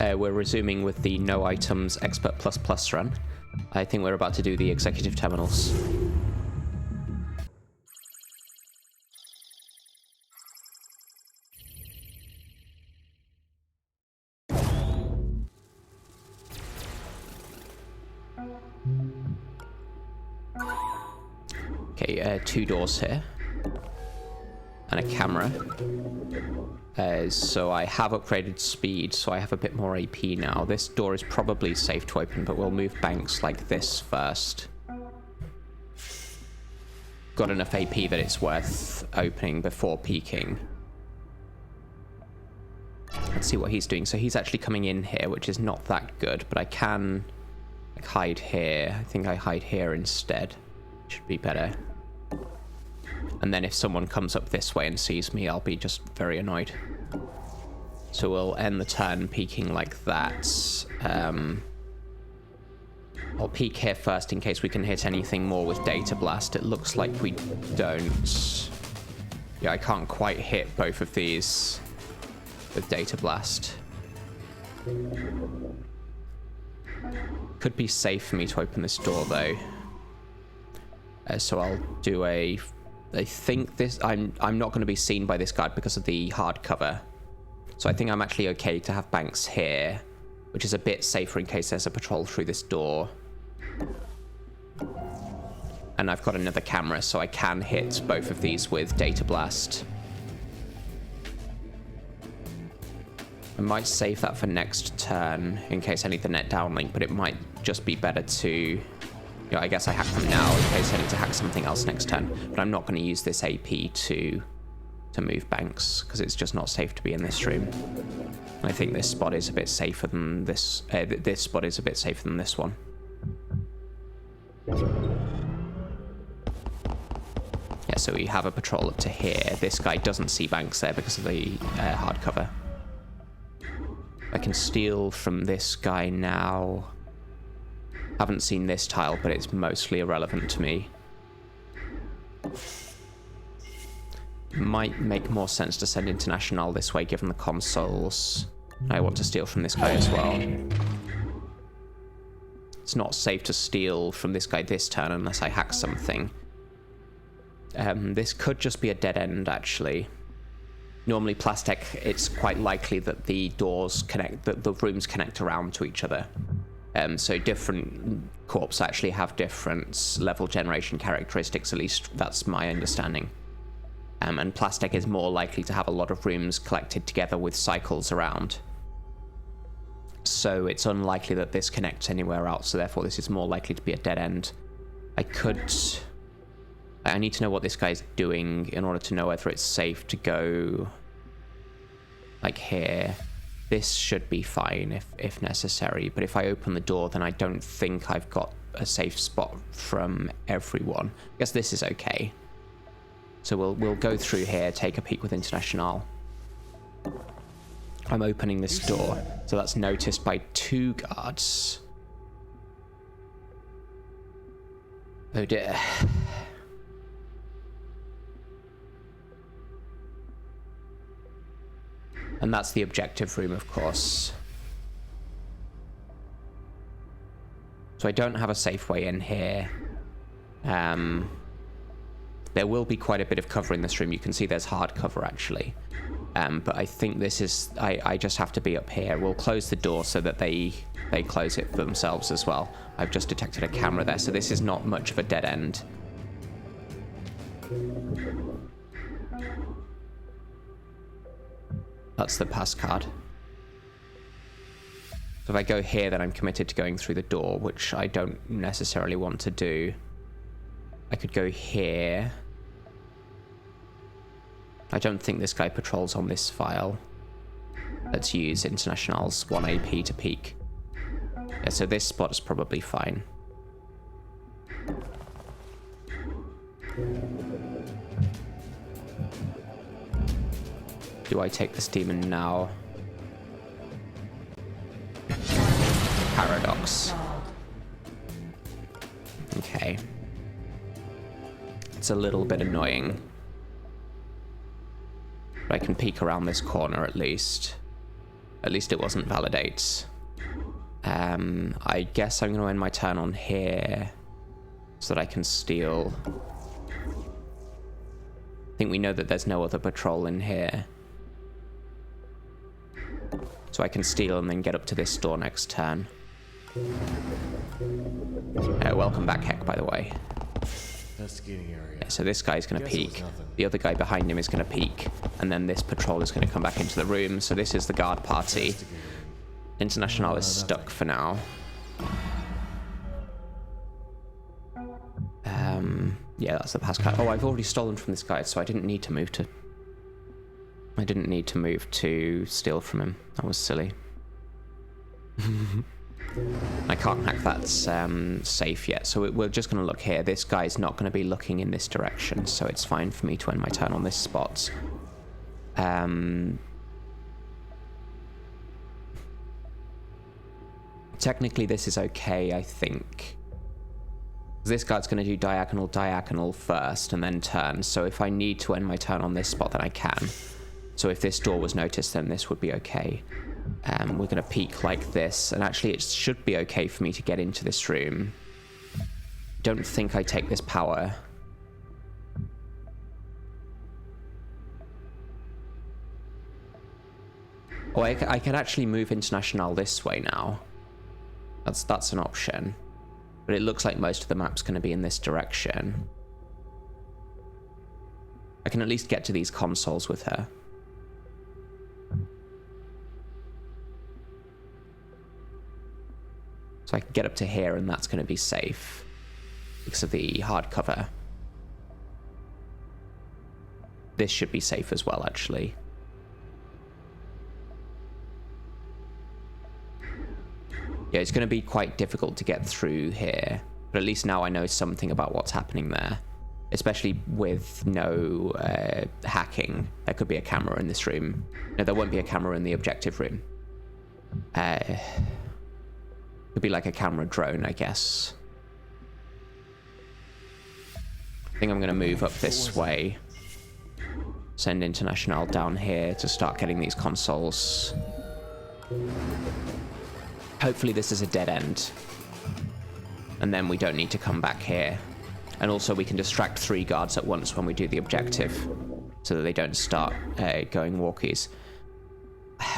We're resuming with the No Items Expert Plus Plus run. I think we're about to do the executive terminals. Okay, 2 doors here. And a camera. So I have upgraded speed, so I have a bit more AP now. This door is probably safe to open, but we'll move banks like this first. Got enough AP that it's worth opening before peeking. Let's see what he's doing. So he's actually coming in here, which is not that good, but I can like, hide here. I think I hide here instead. Should be better. And then if someone comes up this way and sees me, I'll be just very annoyed. So we'll end the turn peeking like that. I'll peek here first in case we can hit anything more with Data Blast. It looks like we don't. Yeah, I can't quite hit both of these with Data Blast. Could be safe for me to open this door though. So I'll do a... I think this... I'm not going to be seen by this guard because of the hardcover. So I think I'm actually okay to have banks here, which is a bit safer in case there's a patrol through this door. And I've got another camera, so I can hit both of these with Data Blast. I might save that for next turn in case I need the net downlink, but it might just be better to... You know, I guess I hack them now in case I need to hack something else next turn. But I'm not going to use this AP to move banks, because it's just not safe to be in this room. I think this spot is a bit safer than this... this spot is a bit safer than this one. Yeah, so we have a patrol up to here. This guy doesn't see banks there because of the hardcover. I can steal from this guy now. Haven't seen this tile, but it's mostly irrelevant to me. Might make more sense to send International this way, given the consoles. I want to steal from this guy as well. It's not safe to steal from this guy this turn unless I hack something. This could just be a dead end, actually. Normally, Plastic, it's quite likely that the doors connect, that the rooms connect around to each other. So different corps actually have different level generation characteristics, at least that's my understanding. And Plastic is more likely to have a lot of rooms collected together with cycles around. So it's unlikely that this connects anywhere else, so therefore this is more likely to be a dead end. I need to know what this guy's doing in order to know whether it's safe to go like here. This should be fine if necessary, but if I open the door, then I don't think I've got a safe spot from everyone. I guess this is okay. So we'll go through here, take a peek with International. I'm opening this door, so that's noticed by 2 guards. Oh dear. And that's the objective room, of course. So I don't have a safe way in here. There will be quite a bit of cover in this room. You can see there's hard cover, actually. But I think this is... I just have to be up here. We'll close the door so that they close it for themselves as well. I've just detected a camera there, so this is not much of a dead end. That's the pass card. So if I go here, then I'm committed to going through the door, which I don't necessarily want to do. I could go here. I don't think this guy patrols on this file. Let's use International's 1 AP to peek. Yeah, so this spot is probably fine. Do I take this demon now? Paradox. Okay. It's a little bit annoying. But I can peek around this corner at least. At least it wasn't validate. I guess I'm going to end my turn on here so that I can steal. I think we know that there's no other patrol in here. So I can steal and then get up to this door next turn. Welcome back, Heck, by the way. Investigating area. Yeah, so this guy's going to peek. The other guy behind him is going to peek. And then this patrol is going to come back into the room. So this is the guard party. International is stuck for now. Yeah, that's the pass card. Oh, I've already stolen from this guy, so I didn't need to move to... I didn't need to move to steal from him. That was silly. I can't hack that safe yet, so we're just going to look here. This guy's not going to be looking in this direction, so it's fine for me to end my turn on this spot. Technically, this is okay, I think. This guard's going to do diagonal first, and then turn. So if I need to end my turn on this spot, then I can. So if this door was noticed, then this would be okay. We're going to peek like this, and actually it should be okay for me to get into this room. Don't think I take this power. Oh, I can actually move International this way now. That's an option. But it looks like most of the map's going to be in this direction. I can at least get to these consoles with her. So I can get up to here, and that's going to be safe because of the hardcover. This should be safe as well, actually. Yeah, it's going to be quite difficult to get through here, but at least now I know something about what's happening there. Especially with no hacking. There could be a camera in this room. No, there won't be a camera in the objective room. Could be like a camera drone, I guess. I think I'm going to move up this way. Send International down here to start getting these consoles. Hopefully this is a dead end. And then we don't need to come back here. And also we can distract 3 guards at once when we do the objective, so that they don't start going walkies.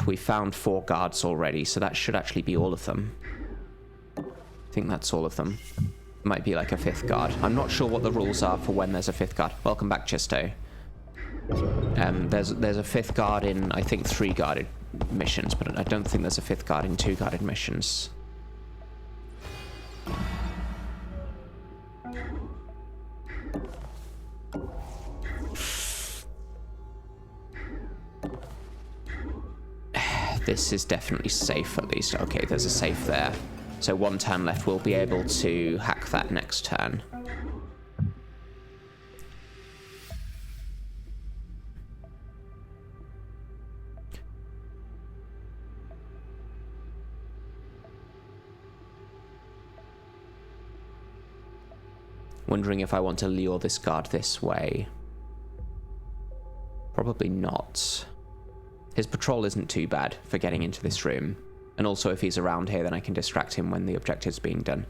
We found 4 guards already, so that should actually be all of them. I think that's all of them. Might be like a 5th guard. I'm not sure what the rules are for when there's a 5th guard. Welcome back, Chisto. There's a 5th guard in, I think, 3 guarded missions, but I don't think there's a 5th guard in 2 guarded missions. This is definitely safe, at least. Okay, there's a safe there. So 1 turn left. We'll be able to hack that next turn. Wondering if I want to lure this guard this way. Probably not. His patrol isn't too bad for getting into this room. And also if he's around here, then I can distract him when the objective's being done.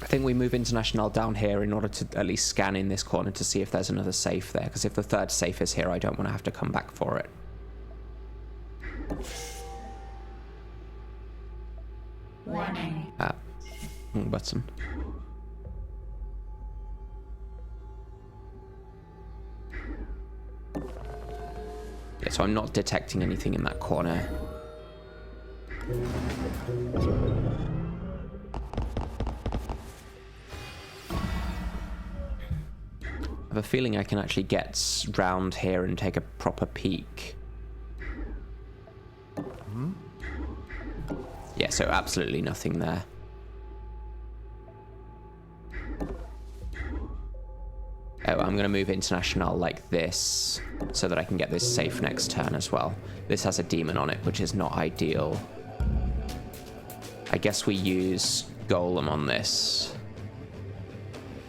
I think we move International down here in order to at least scan in this corner to see if there's another safe there. Because if the 3rd safe is here, I don't want to have to come back for it. Warning. Wrong button. Yeah, so I'm not detecting anything in that corner. I have a feeling I can actually get round here and take a proper peek. Yeah, so absolutely nothing there. Oh, I'm going to move International like this so that I can get this safe next turn as well. This has a demon on it, which is not ideal. I guess we use Golem on this.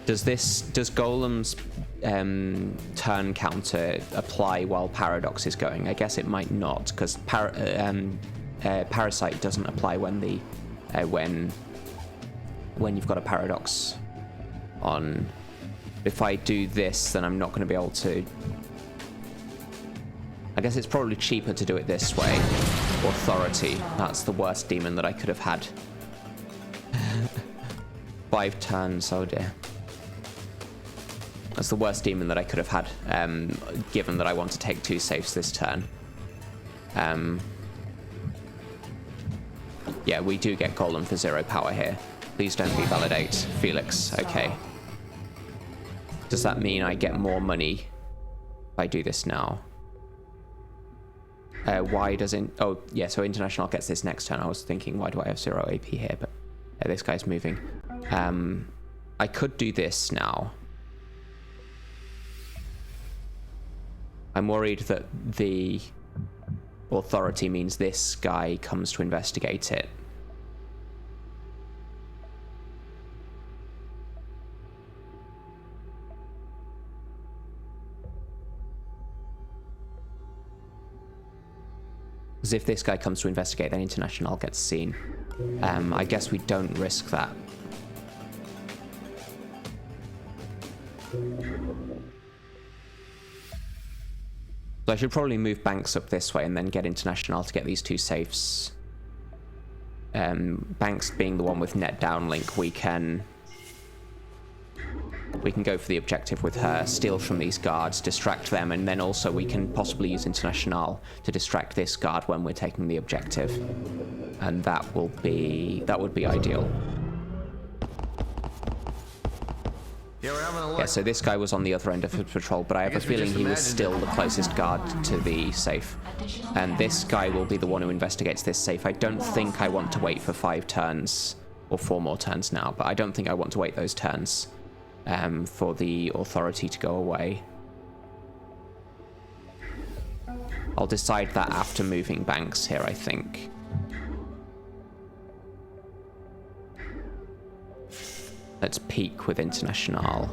Does Golem's turn counter apply while Paradox is going? I guess it might not, because Parasite doesn't apply when the when you've got a Paradox on. If I do this, then I'm not going to be able to... I guess it's probably cheaper to do it this way. Authority. That's the worst demon that I could have had. 5 turns, oh dear. That's the worst demon that I could have had, given that I want to take 2 safes this turn. Yeah, we do get Golem for 0 power here. Please don't revalidate. Felix, okay. Does that mean I get more money if I do this now? Why doesn't... Oh, yeah, so International gets this next turn. I was thinking, why do I have 0 AP here? But this guy's moving. I could do this now. I'm worried that the authority means this guy comes to investigate it. Because if this guy comes to investigate, then International gets seen. I guess we don't risk that. So I should probably move Banks up this way and then get International to get these 2 safes. Banks being the one with net downlink, we can go for the objective with her, steal from these guards, distract them, and then also we can possibly use International to distract this guard when we're taking the objective. And that would be ideal. Yeah, so this guy was on the other end of the patrol, but I have a feeling he was still the closest guard to the safe. And this guy will be the one who investigates this safe. I don't think I want to wait for 5 turns, or 4 more turns now, but I don't think I want to wait those turns for the authority to go away. I'll decide that after moving Banks here, I think. Let's peek with International.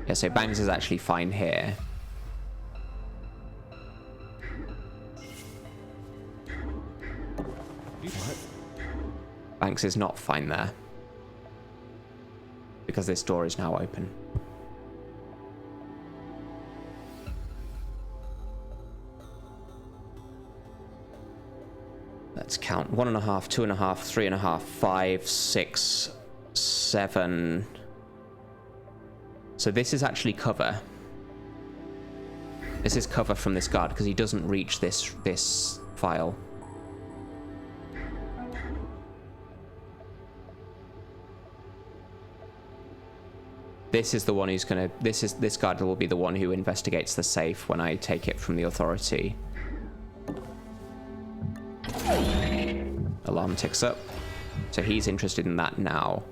Yeah, so Banks is actually fine here. What? Banks is not fine there. Because this door is now open. Let's count. 1.5, 2.5, 3.5, 5, 6, 7. So this is actually cover. This is cover from this guard because he doesn't reach this file. This is the one who's gonna... This guard will be the one who investigates the safe when I take it from the authority. Alarm ticks up. So he's interested in that now.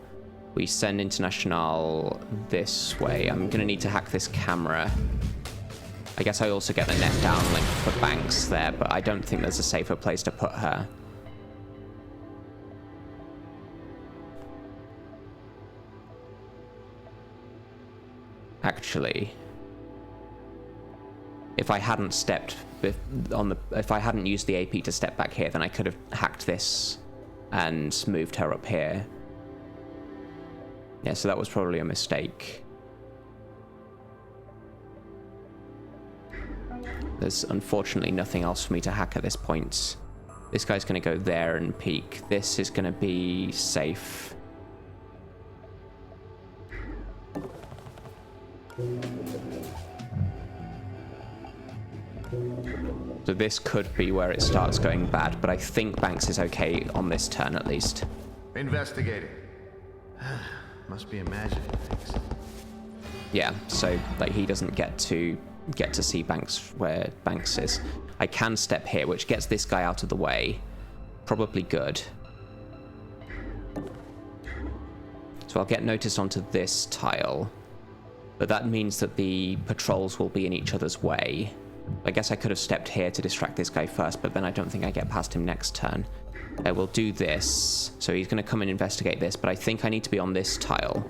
We send International this way. I'm gonna need to hack this camera. I guess I also get the net downlink for Banks there, but I don't think there's a safer place to put her. Actually, if I hadn't if I hadn't used the AP to step back here, then I could have hacked this and moved her up here. Yeah, so that was probably a mistake. There's unfortunately nothing else for me to hack at this point. This guy's going to go there and peek. This is going to be safe. So this could be where it starts going bad, but I think Banks is okay on this turn at least. Investigating. Must be imagining things. Yeah, so like he doesn't get to see Banks where Banks is. I can step here, which gets this guy out of the way. Probably good. So I'll get noticed onto this tile. But that means that the patrols will be in each other's way. I guess I could have stepped here to distract this guy first, but then I don't think I get past him next turn. We'll do this. So he's going to come and investigate this, but I think I need to be on this tile.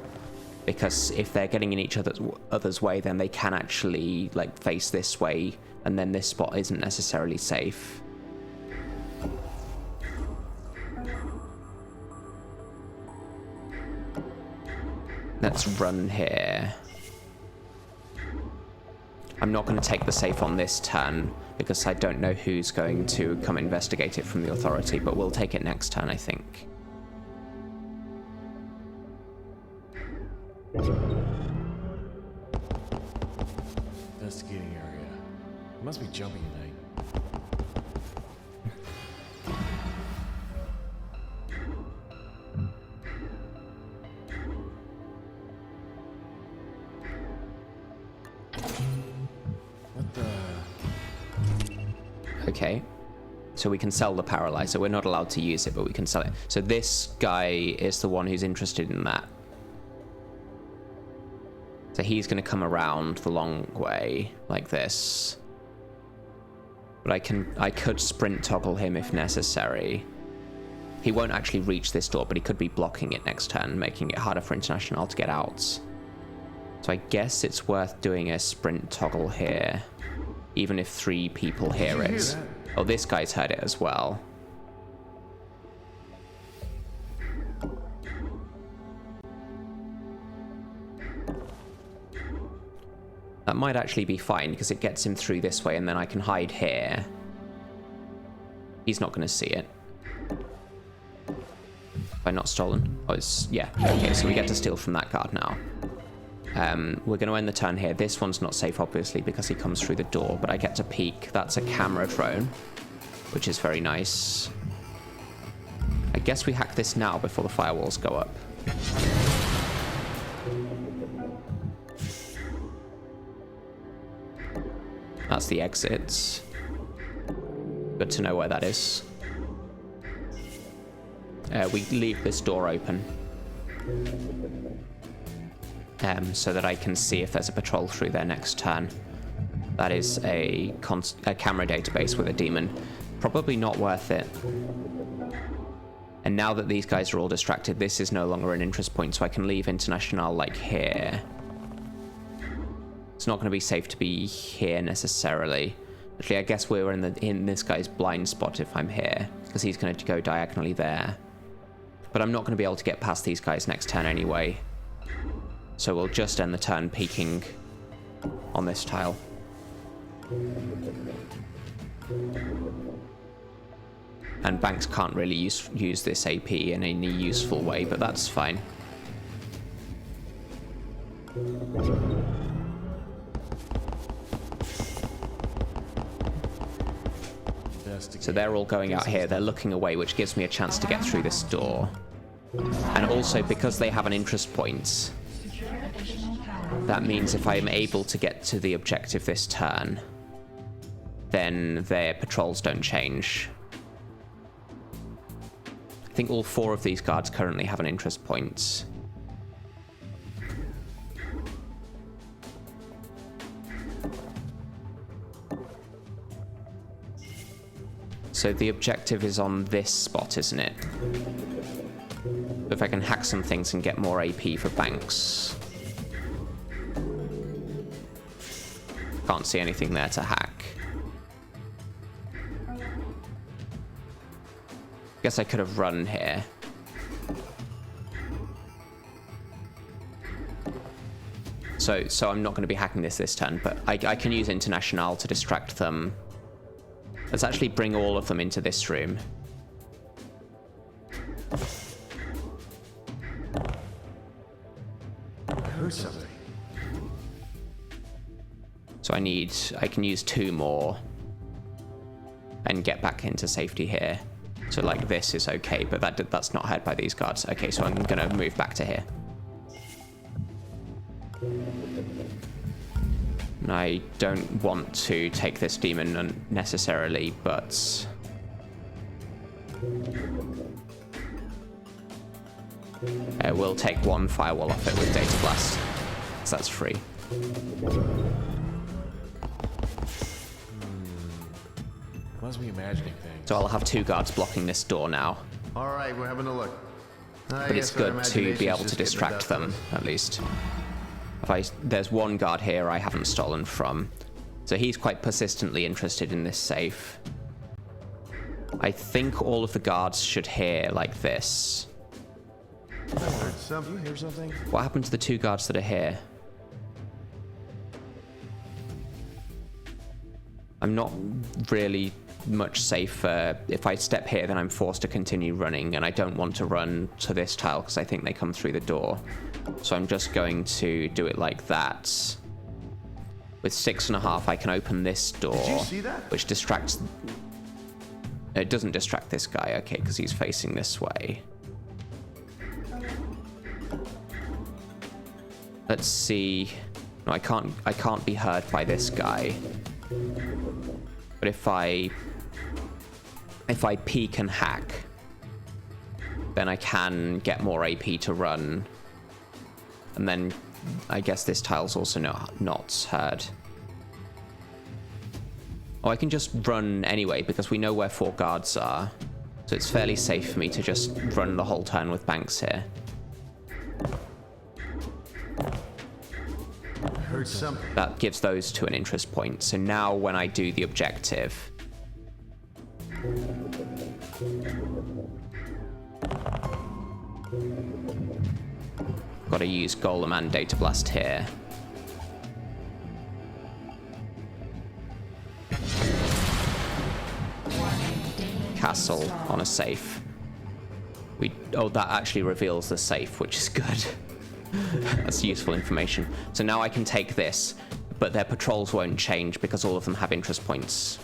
Because if they're getting in each other's way, then they can actually like face this way, and then this spot isn't necessarily safe. Let's run here. I'm not going to take the safe on this turn because I don't know who's going to come investigate it from the authority, but we'll take it next turn, I think. Investigating area. It must be jumping tonight. What the? Okay. So we can sell the paralyzer. We're not allowed to use it, but we can sell it. So this guy is the one who's interested in that. So he's going to come around the long way, like this. But I could sprint toggle him if necessary. He won't actually reach this door, but he could be blocking it next turn, making it harder for International to get out. So I guess it's worth doing a sprint toggle here, even if 3 people hear it. Oh, this guy's heard it as well. That might actually be fine, because it gets him through this way, and then I can hide here. He's not going to see it. Have I not stolen? Oh, it's... yeah. Okay, so we get to steal from that guard now. We're going to end the turn here. This one's not safe, obviously, because he comes through the door, but I get to peek. That's a camera drone, which is very nice. I guess we hack this now before the firewalls go up. That's the exit. Good to know where that is. We leave this door open. So that I can see if there's a patrol through there next turn. That is a camera database with a demon. Probably not worth it. And now that these guys are all distracted, this is no longer an interest point, so I can leave International like here. It's not going to be safe to be here necessarily. Actually, I guess we're in this guy's blind spot if I'm here, because he's going to go diagonally there. But I'm not going to be able to get past these guys next turn anyway. So we'll just end the turn peeking on this tile. And Banks can't really use this AP in any useful way, but that's fine. So they're all going out here. They're looking away, which gives me a chance to get through this door. And also, because they have an interest point, that means if I'm able to get to the objective this turn, then their patrols don't change. I think all 4 of these guards currently have an interest point. So the objective is on this spot, isn't it? If I can hack some things and get more AP for Banks. Can't see anything there to hack. Guess I could have run here. So I'm not going to be hacking this turn, but I can use International to distract them. Let's actually bring all of them into this room. I heard something. So I can use 2 more and get back into safety here. So like this is okay, but that's not heard by these guards. Okay, so I'm gonna move back to here. And I don't want to take this demon unnecessarily, but we'll take 1 firewall off it with Data Blast, so that's free. Must be imagining things. So I'll have 2 guards blocking this door now. All right, we're having a look. But it's good to be able to distract them, at least. There's one guard here I haven't stolen from. So he's quite persistently interested in this safe. I think all of the guards should hear like this. You hear something? What happened to the 2 guards that are here? I'm not really much safer. If I step here, then I'm forced to continue running, and I don't want to run to this tile because I think they come through the door. So I'm just going to do it like that. With 6.5, I can open this door, Did you see that? which distracts... It doesn't distract this guy, okay, because he's facing this way. Let's see. No, I can't be heard by this guy. But if I peek and hack, then I can get more AP to run. And then I guess this tile's also not heard. Oh, I can just run anyway because we know where 4 guards are. So it's fairly safe for me to just run the whole turn with banks here. I heard something. That gives those 2 an interest point. So now when I do the objective... Got to use Golem and Data Blast here. Castle on a safe. Oh, that actually reveals the safe, which is good. That's useful information. So now I can take this, but their patrols won't change because all of them have interest points.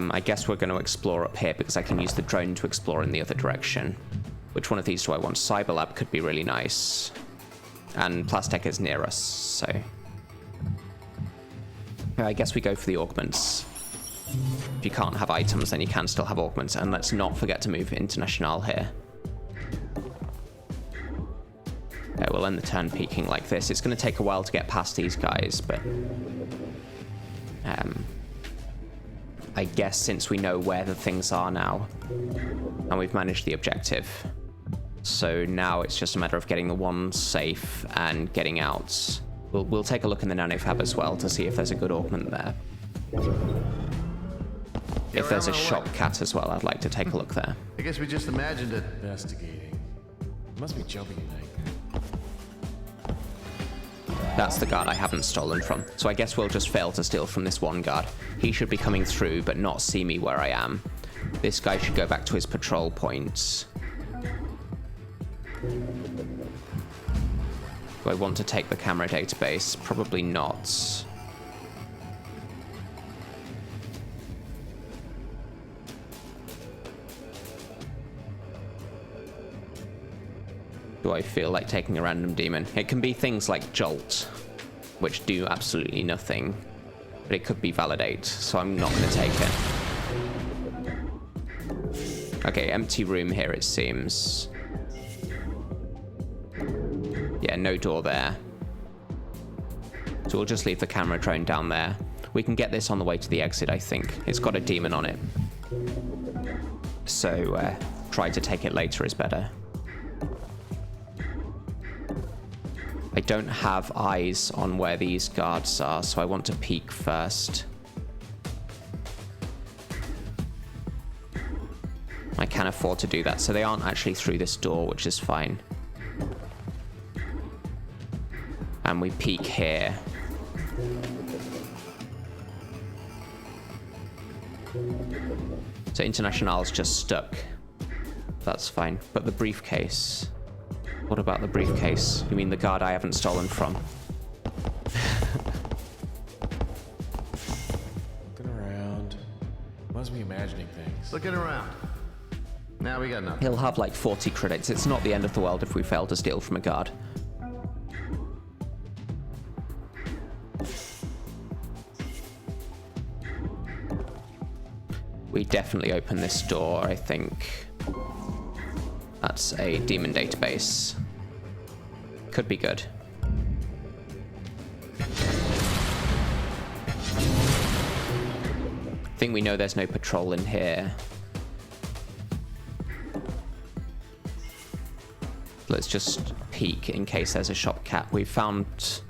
I guess we're going to explore up here because I can use the drone to explore in the other direction. Which one of these do I want? Cyberlab could be really nice. And Plastech is near us, so... I guess we go for the augments. If you can't have items, then you can still have augments. And let's not forget to move International here. Yeah, we'll end the turn peeking like this. It's going to take a while to get past these guys, but... I guess since we know where the things are now, and we've managed the objective, so now it's just a matter of getting the one safe and getting out. We'll take a look in the nanofab as well to see if there's a good augment there. If there's a shop cat as well, I'd like to take a look there. I guess we just imagined it. Investigating. Must be jumping tonight. That's the guard I haven't stolen from. So I guess we'll just fail to steal from this one guard. He should be coming through, but not see me where I am. This guy should go back to his patrol points. Do I want to take the camera database? Probably not. Do I feel like taking a random demon? It can be things like Jolt, which do absolutely nothing, but it could be Validate, so I'm not going to take it. Okay, empty room here it seems. Yeah, no door there. So we'll just leave the camera drone down there. We can get this on the way to the exit, I think. It's got a demon on it. So try to take it later is better. I don't have eyes on where these guards are, so I want to peek first. I can afford to do that, so they aren't actually through this door, which is fine. And we peek here. So International's just stuck. That's fine. But the briefcase... What about the briefcase? You mean the guard I haven't stolen from? Looking around. Must be imagining things. Looking around. Now we got nothing. He'll have like 40 credits. It's not the end of the world if we fail to steal from a guard. We definitely open this door, I think. That's a demon database. Could be good. I think we know there's no patrol in here. Let's just peek in case there's a shop cap. We've found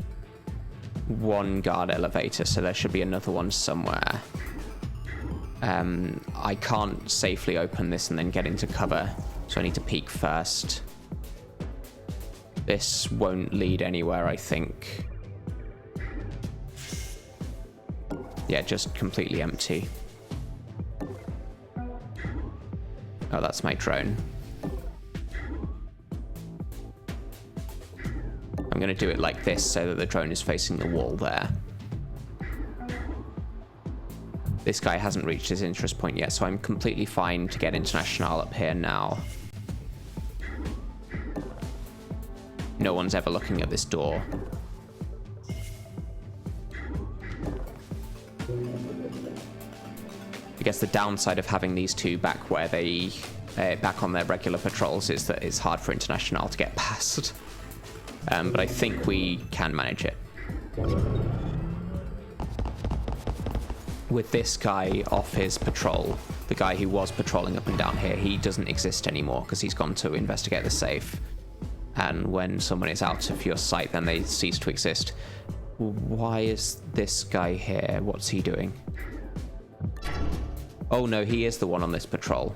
one guard elevator, so there should be another one somewhere. I can't safely open this and then get into cover, so I need to peek first. This won't lead anywhere, I think. Yeah, just completely empty. Oh, that's my drone. I'm going to do it like this so that the drone is facing the wall there. This guy hasn't reached his interest point yet, so I'm completely fine to get International up here now. No one's ever looking at this door. I guess the downside of having these two back where they back on their regular patrols is that it's hard for International to get past. But I think we can manage it. With this guy off his patrol, the guy who was patrolling up and down here, he doesn't exist anymore because he's gone to investigate the safe. And when someone is out of your sight, then they cease to exist. Why is this guy here? What's he doing? Oh no, he is the one on this patrol.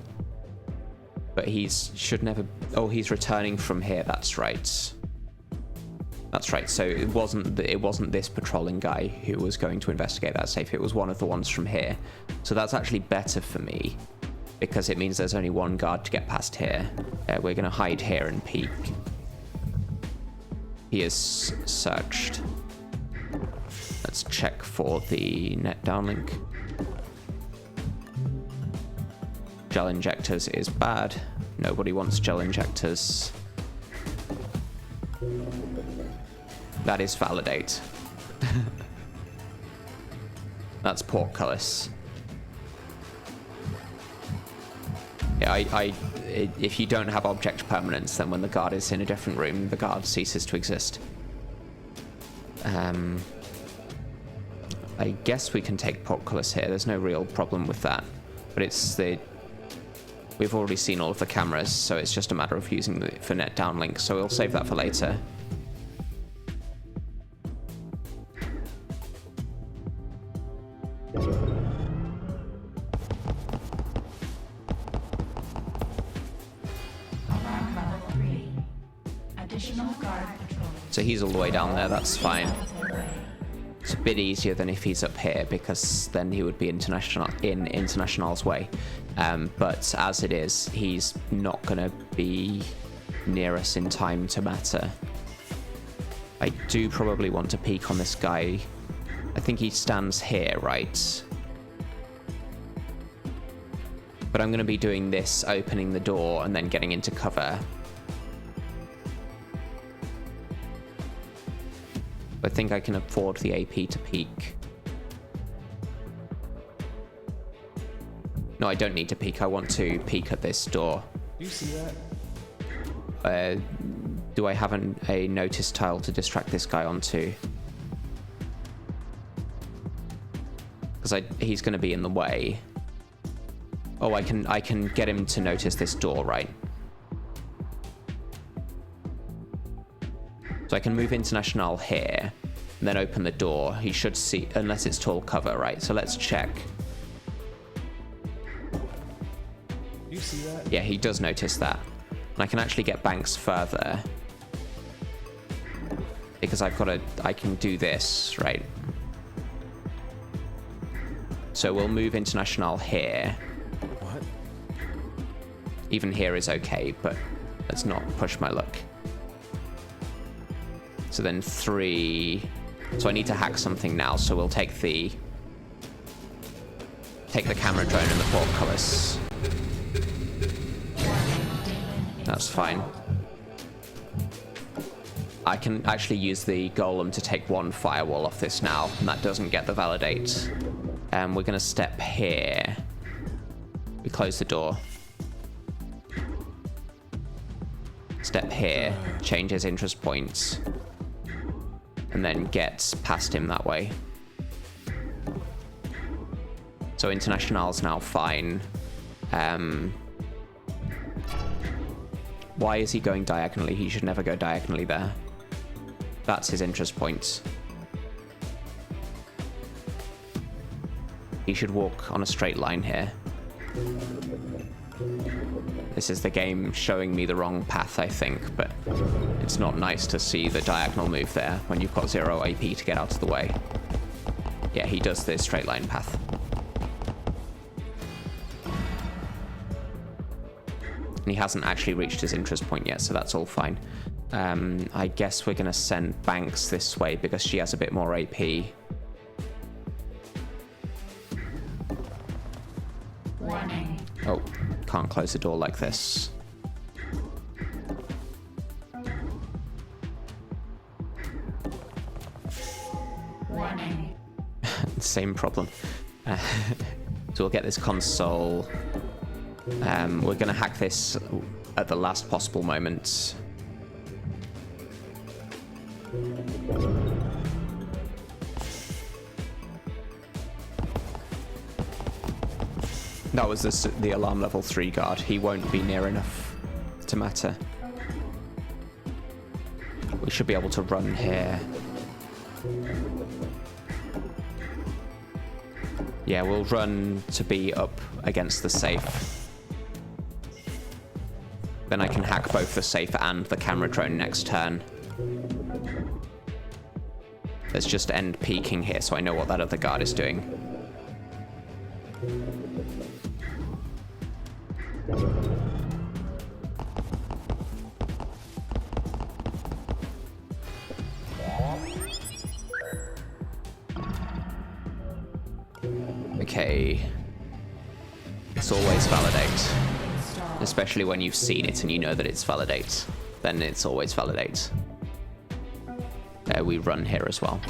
But should never... Oh, he's returning from here, that's right. That's right, so it wasn't this patrolling guy who was going to investigate that safe, it was one of the ones from here. So that's actually better for me, because it means there's only one guard to get past here. We're going to hide here and peek. He is searched. Let's check for the net downlink. Gel injectors is bad. Nobody wants gel injectors. That is validate. That's portcullis. Yeah, if you don't have object permanence, then when the guard is in a different room, the guard ceases to exist. I guess we can take portcullis here. There's no real problem with that. But it's the... We've already seen all of the cameras, so it's just a matter of using the for net downlink, so we'll save that for later. Alarm level 3. Additional guard patrol. So he's all the way down there, that's fine. It's a bit easier than if he's up here, because then he would be in International's way. But as it is, he's not going to be near us in time to matter. I do probably want to peek on this guy. I think he stands here, right? But I'm going to be doing this, opening the door and then getting into cover. I think I can afford the AP to peek. No, I don't need to peek. I want to peek at this door. Do you see that? Do I have a notice tile to distract this guy onto? Because he's going to be in the way. Oh, I can get him to notice this door, right? So I can move International here, and then open the door. He should see, unless it's tall cover, right? So let's check. You see that? Yeah, he does notice that. And I can actually get Banks further. Because I can do this, right? So we'll move International here. What? Even here is okay, but let's not push my luck. So then 3... So I need to hack something now, so we'll take the camera drone and the portcullis. That's fine. I can actually use the golem to take one firewall off this now, and that doesn't get the validate. We're going to step here. We close the door. Step here, change his interest points, and then get past him that way. So International's now fine. Why is he going diagonally? He should never go diagonally there. That's his interest point. He should walk on a straight line here. This is the game showing me the wrong path, I think, but it's not nice to see the diagonal move there when you've got 0 AP to get out of the way. Yeah, he does the straight line path. And he hasn't actually reached his interest point yet, so that's all fine. I guess we're going to send Banks this way because she has a bit more AP. Warning. Oh, can't close the door like this. Warning. Same problem. So we'll get this console. We're going to hack this at the last possible moment. That was the alarm level 3 guard. He won't be near enough to matter. We should be able to run here. Yeah, we'll run to be up against the safe. Then I can hack both the safe and the camera drone next turn. Let's just end peeking here so I know what that other guard is doing. Okay. It's always validate. Especially when you've seen it and you know that it's validate. Then it's always validate. We run here as well.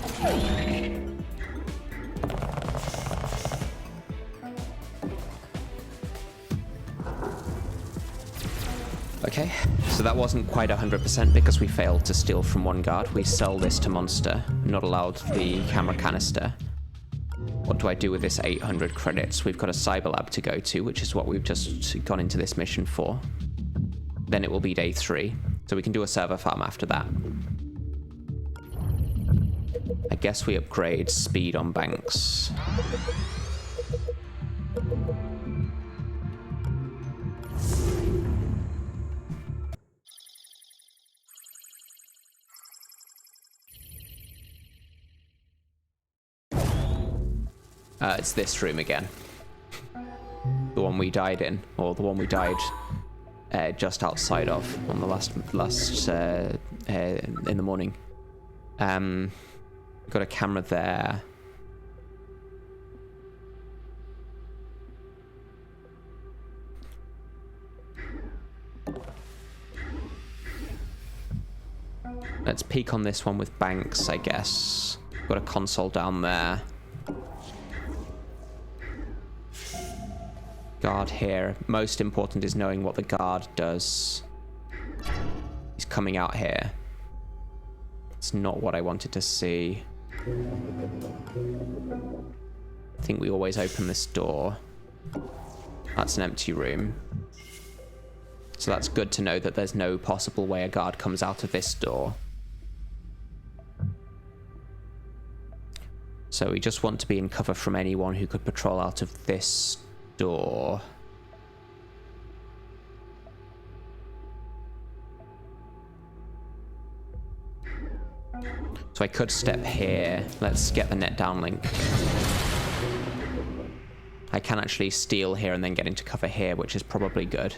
Okay, so that wasn't quite 100% because we failed to steal from one guard. We sell this to Monster, not allowed the camera canister. What do I do with this 800 credits? We've got a cyber lab to go to, which is what we've just gone into this mission for. Then it will be day 3, so we can do a server farm after that. I guess we upgrade speed on Banks. It's this room again. The one we died in, or the one we died just outside of on the last in the morning. Got a camera there. Let's peek on this one with Banks, I guess. Got a console down there. Guard here. Most important is knowing what the guard does. He's coming out here. It's not what I wanted to see. I think we always open this door. That's an empty room. So that's good to know that there's no possible way a guard comes out of this door. So we just want to be in cover from anyone who could patrol out of this door. So I could step here. Let's get the net downlink. I can actually steal here and then get into cover here, which is probably good.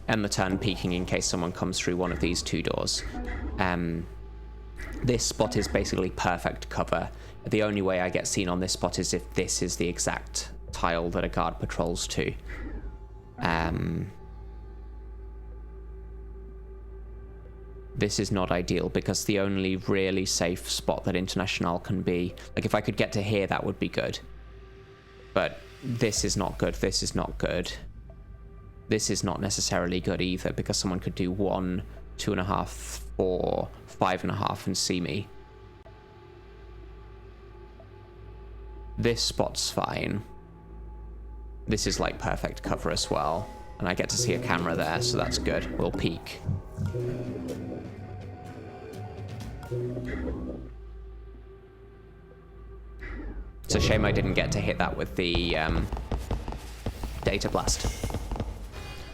End the turn peeking in case someone comes through one of these 2 doors. This spot is basically perfect cover. The only way I get seen on this spot is if this is the exact tile that a guard patrols to. This is not ideal because the only really safe spot that International can be, like if I could get to here, that would be good. But this is not good. This is not good. This is not necessarily good either because someone could do 1, 2.5, 4, 5.5 and see me. This spot's fine. This is like perfect cover as well. And I get to see a camera there, so that's good. We'll peek. It's a shame I didn't get to hit that with the data blast.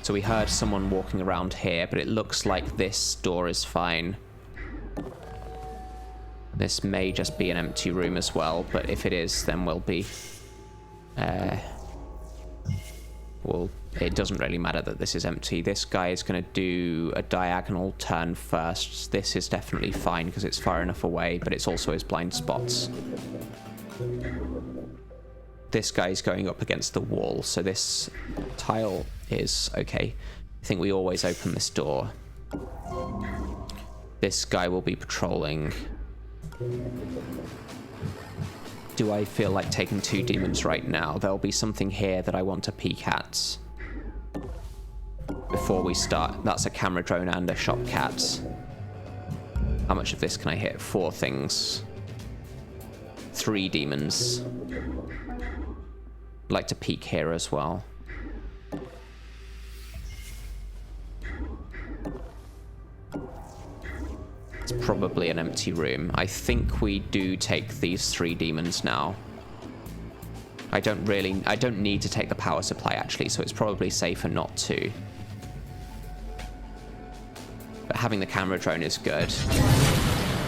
So we heard someone walking around here, but it looks like this door is fine. This may just be an empty room as well, but if it is, then we'll be... well, it doesn't really matter that this is empty. This guy is going to do a diagonal turn first. This is definitely fine because it's far enough away, but it's also his blind spots. This guy's going up against the wall, so this tile is okay. I think we always open this door. This guy will be patrolling. Do I feel like taking 2 demons right now? There'll be something here that I want to peek at before we start. That's a camera drone and a shop cat. How much of this can I hit? 4 things. 3 demons. I'd like to peek here as well. It's probably an empty room. I think we do take these 3 demons now. I don't need to take the power supply actually, so it's probably safer not to. But having the camera drone is good.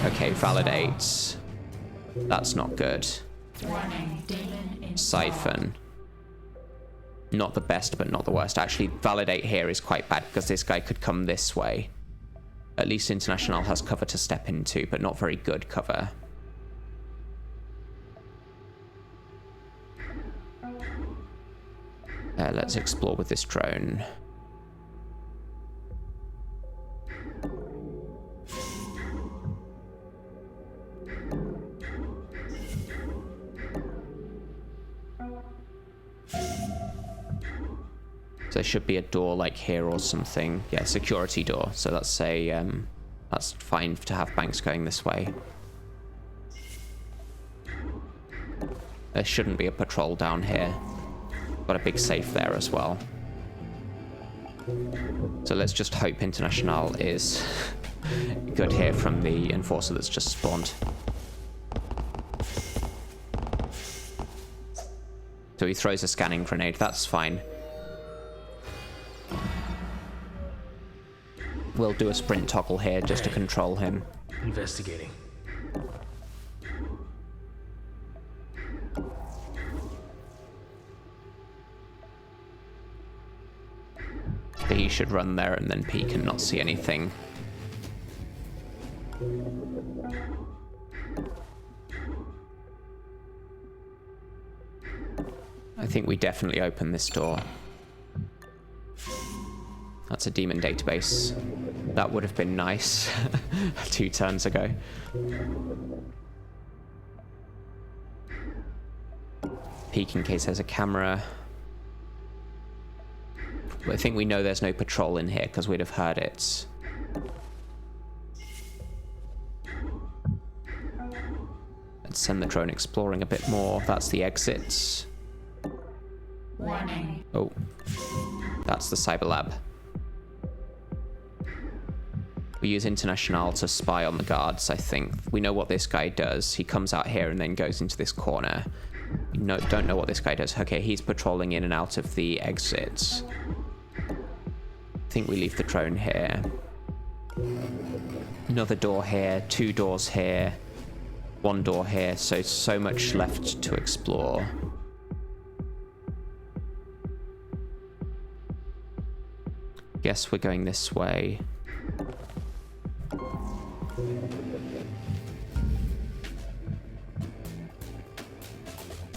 Okay, validate. That's not good. Siphon. Not the best, but not the worst. Actually, validate here is quite bad because this guy could come this way. At least International has cover to step into, but not very good cover. Let's explore with this drone. So there should be a door like here or something. Yeah, security door. So that's a that's fine to have banks going this way. There shouldn't be a patrol down here. Got a big safe there as well. So let's just hope International is good here from the enforcer that's just spawned. So he throws a scanning grenade. That's fine. We'll do a sprint toggle here just to control him. Investigating. But he should run there and then peek and not see anything. I think we definitely open this door. That's a demon database. That would have been nice 2 turns ago. Peek in case there's a camera. But I think we know there's no patrol in here because we'd have heard it. Let's send the drone exploring a bit more. That's the exits. Warning. Oh, that's the cyber lab. We use International to spy on the guards, I think. We know what this guy does. He comes out here and then goes into this corner. We don't know what this guy does. Okay, he's patrolling in and out of the exits. I think we leave the drone here. Another door here, 2 doors here, 1 door here, so much left to explore. Guess we're going this way.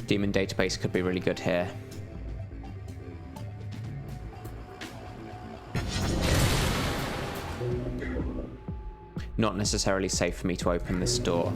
Demon database could be really good here. Not necessarily safe for me to open this door.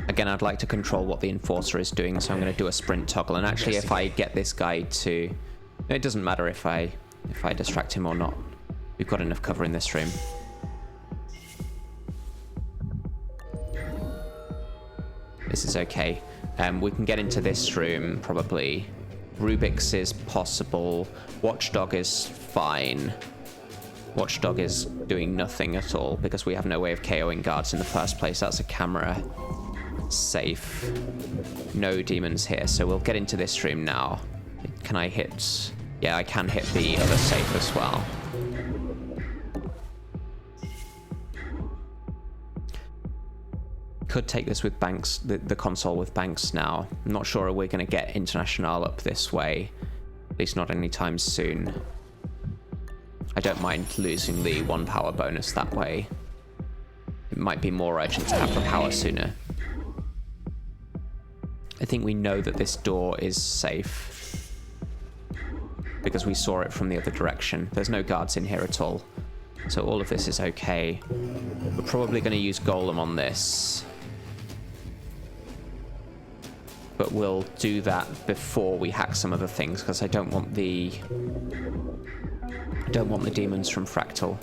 Again, Again, I'd like to control what the Enforcer is doing, so I'm going to do a sprint toggle. And actually, if I get this guy to... It doesn't matter if I distract him or not. We've got enough cover in this room. This is okay. We can get into this room, probably. Rubik's is possible. Watchdog is fine. Watchdog is doing nothing at all, because we have no way of KOing guards in the first place. That's a camera. Safe. No demons here, so we'll get into this room now. Can I hit... Yeah, I can hit the other safe as well. Could take this with Banks, the console with Banks now. I'm not sure we're going to get International up this way. At least not anytime soon. I don't mind losing the 1 power bonus that way. It might be more urgent to have the power sooner. I think we know that this door is safe, because we saw it from the other direction. There's no guards in here at all, so all of this is okay. We're probably going to use Golem on this, but we'll do that before we hack some other things, because I don't want the demons from Fractal.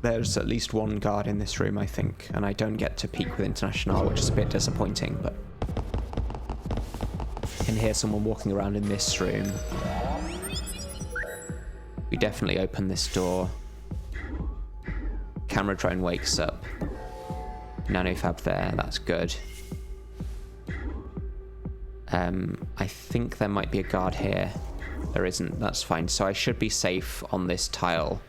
There's at least 1 guard in this room, I think, and I don't get to peek with International, which is a bit disappointing, but I can hear someone walking around in this room. We definitely open this door. Camera drone wakes up. Nanofab there, that's good. I think there might be a guard here. There isn't, that's fine. So I should be safe on this tile.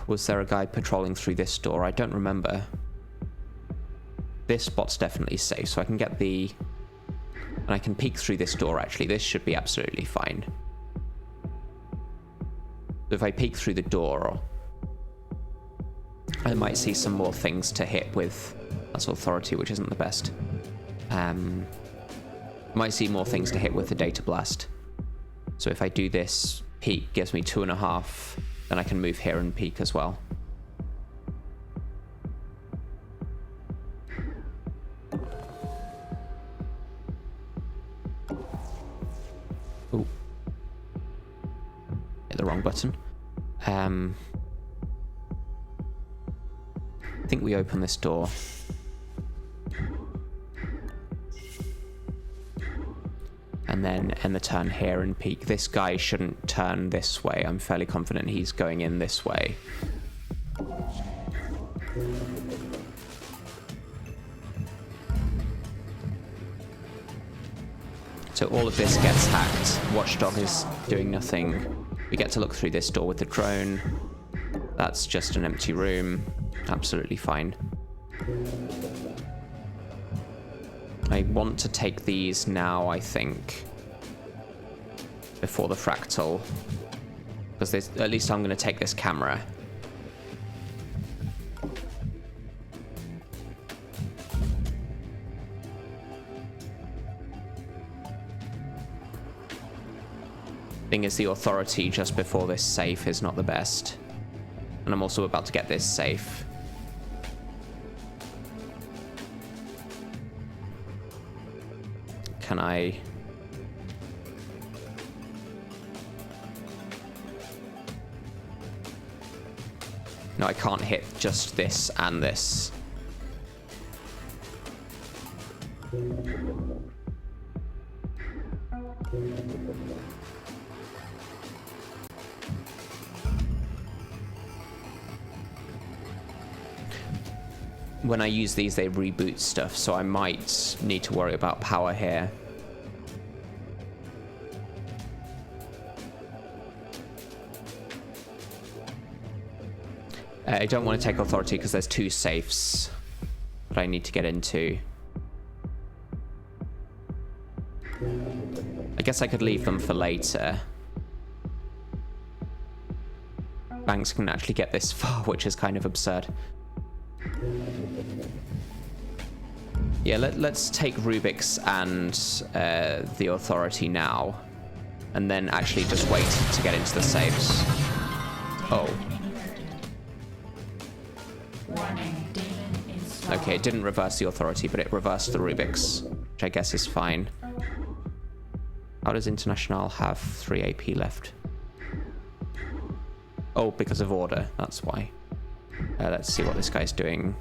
Was there a guy patrolling through this door? I don't remember. This spot's definitely safe, so I can get the... And I can peek through this door, actually. This should be absolutely fine. If I peek through the door, I might see some more things to hit with. That's Authority, which isn't the best. Might see more things to hit with the Data Blast. So if I do this, peek gives me 2.5, then I can move here and peek as well. Ooh. Hit the wrong button. I think we open this door. And then end the turn here and peek. This guy shouldn't turn this way. I'm fairly confident he's going in this way. So all of this gets hacked. Watchdog is doing nothing. We get to look through this door with the drone. That's just an empty room. Absolutely fine. I want to take these now, I think, before the Fractal, because at least I'm going to take this camera. Thing is, the Authority just before this safe is not the best, and I'm also about to get this safe. Can I... No, I can't hit just this and this. When I use these, they reboot stuff, so I might need to worry about power here. I don't want to take Authority because there's 2 safes that I need to get into. I guess I could leave them for later. Banks can actually get this far, which is kind of absurd. Yeah, let's take Rubik's and the Authority now. and then actually just wait to get into the safes. Oh. Warning, demon installed. Okay, it didn't reverse the authority, but it reversed the Rubik's, which I guess is fine. How does International have 3 AP left? Oh, because of order, that's why. Let's see what this guy's doing.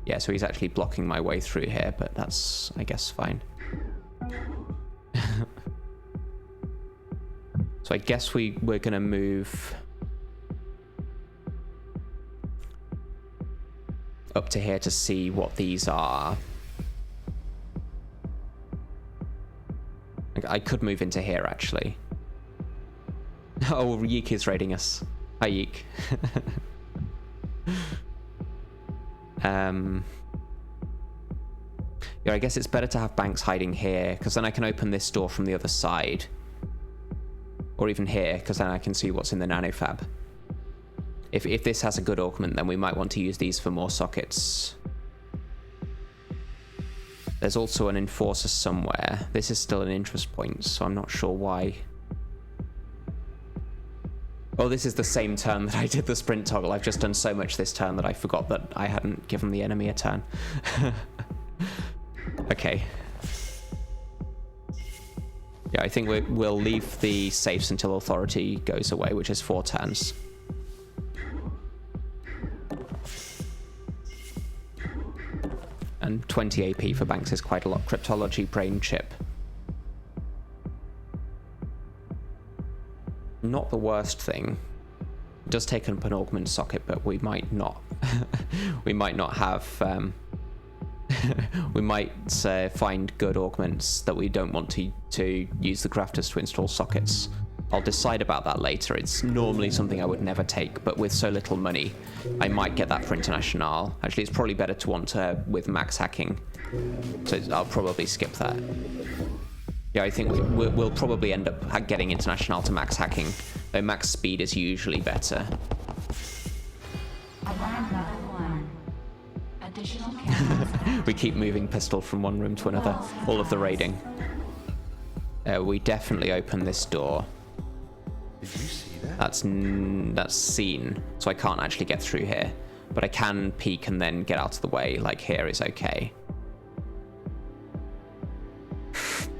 Yeah, so he's actually blocking my way through here, but that's, I guess, fine. So I guess we're going to move up to here to see what these are. I could move into here, actually. Oh, Yeek is raiding us. Hi, Yeek. Yeah, I guess it's better to have Banks hiding here, because then I can open this door from the other side. Or even here, because then I can see what's in the nanofab. If this has a good augment, then we might want to use these for more sockets. There's also an enforcer somewhere. This is still an interest point, so I'm not sure why. Oh, this is the same turn that I did the sprint toggle. I've just done so much this turn that I forgot that I hadn't given the enemy a turn. Okay. Yeah, I think we'll leave the safes until authority goes away, which is 4 turns. And 20 AP for Banks is quite a lot. Cryptology, brain chip. Not the worst thing. It does take up an augment socket, but we might not. We might not have. We might find good augments that we don't want to use the crafters to install sockets. I'll decide about that later. It's normally something I would never take, but with so little money, I might get that for International. Actually, it's probably better to want with max hacking, so I'll probably skip that. Yeah, I think we'll probably end up getting International to max hacking, though max speed is usually better. Alarm level 1. Additional cameras. We keep moving pistol from one room to another. All of the raiding. We definitely open this door. Did you see that? That's seen, so I can't actually get through here. But I can peek and then get out of the way, like here is okay.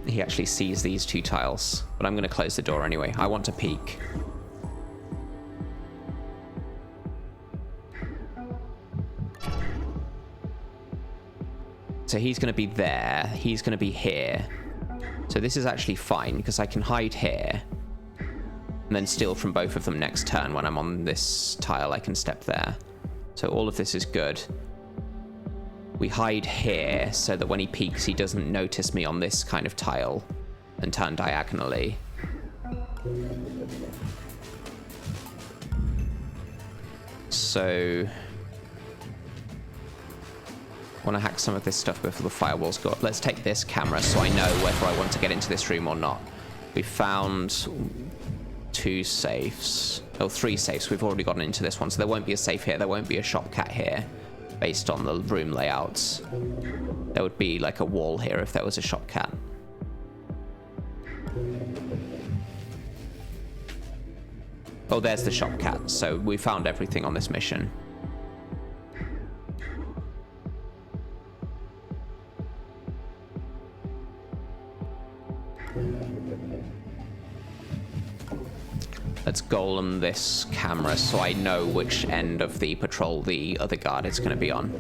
He actually sees these 2 tiles, but I'm going to close the door anyway. I want to peek. So he's going to be there, he's going to be here. So this is actually fine, because I can hide here, and then steal from both of them next turn. When I'm on this tile, I can step there. So all of this is good. We hide here, so that when he peeks, he doesn't notice me on this kind of tile, and turn diagonally. So I want to hack some of this stuff before the firewalls go up. Let's take this camera so I know whether I want to get into this room or not. We found 2 safes. Oh, 3 safes. We've already gotten into this one, so there won't be a safe here. There won't be a shop cat here, based on the room layouts. There would be like a wall here if there was a shop cat. Oh, there's the shop cat. So we found everything on this mission. Let's golem this camera so I know which end of the patrol the other guard is going to be on.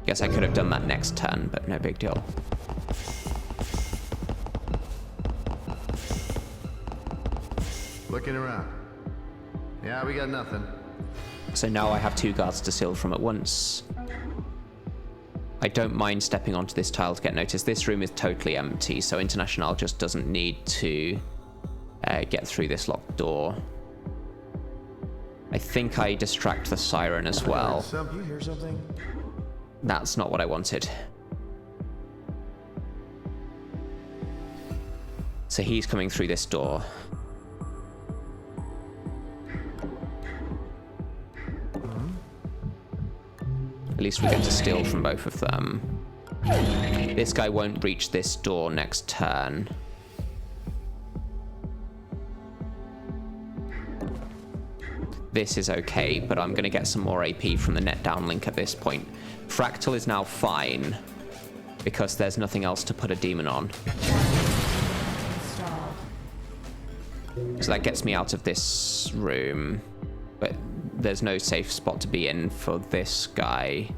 Guess I could have done that next turn, but no big deal. Looking around. Yeah, we got nothing. So now I have 2 guards to steal from at once. I don't mind stepping onto this tile to get noticed. This room is totally empty, so International just doesn't need to get through this locked door. I think I distract the siren as well. You hear something? That's not what I wanted. So he's coming through this door. At least we get to steal from both of them. This guy won't reach this door next turn. This is okay, but I'm going to get some more AP from the net downlink at this point. Fractal is now fine, because there's nothing else to put a demon on. So that gets me out of this room, but there's no safe spot to be in for this guy.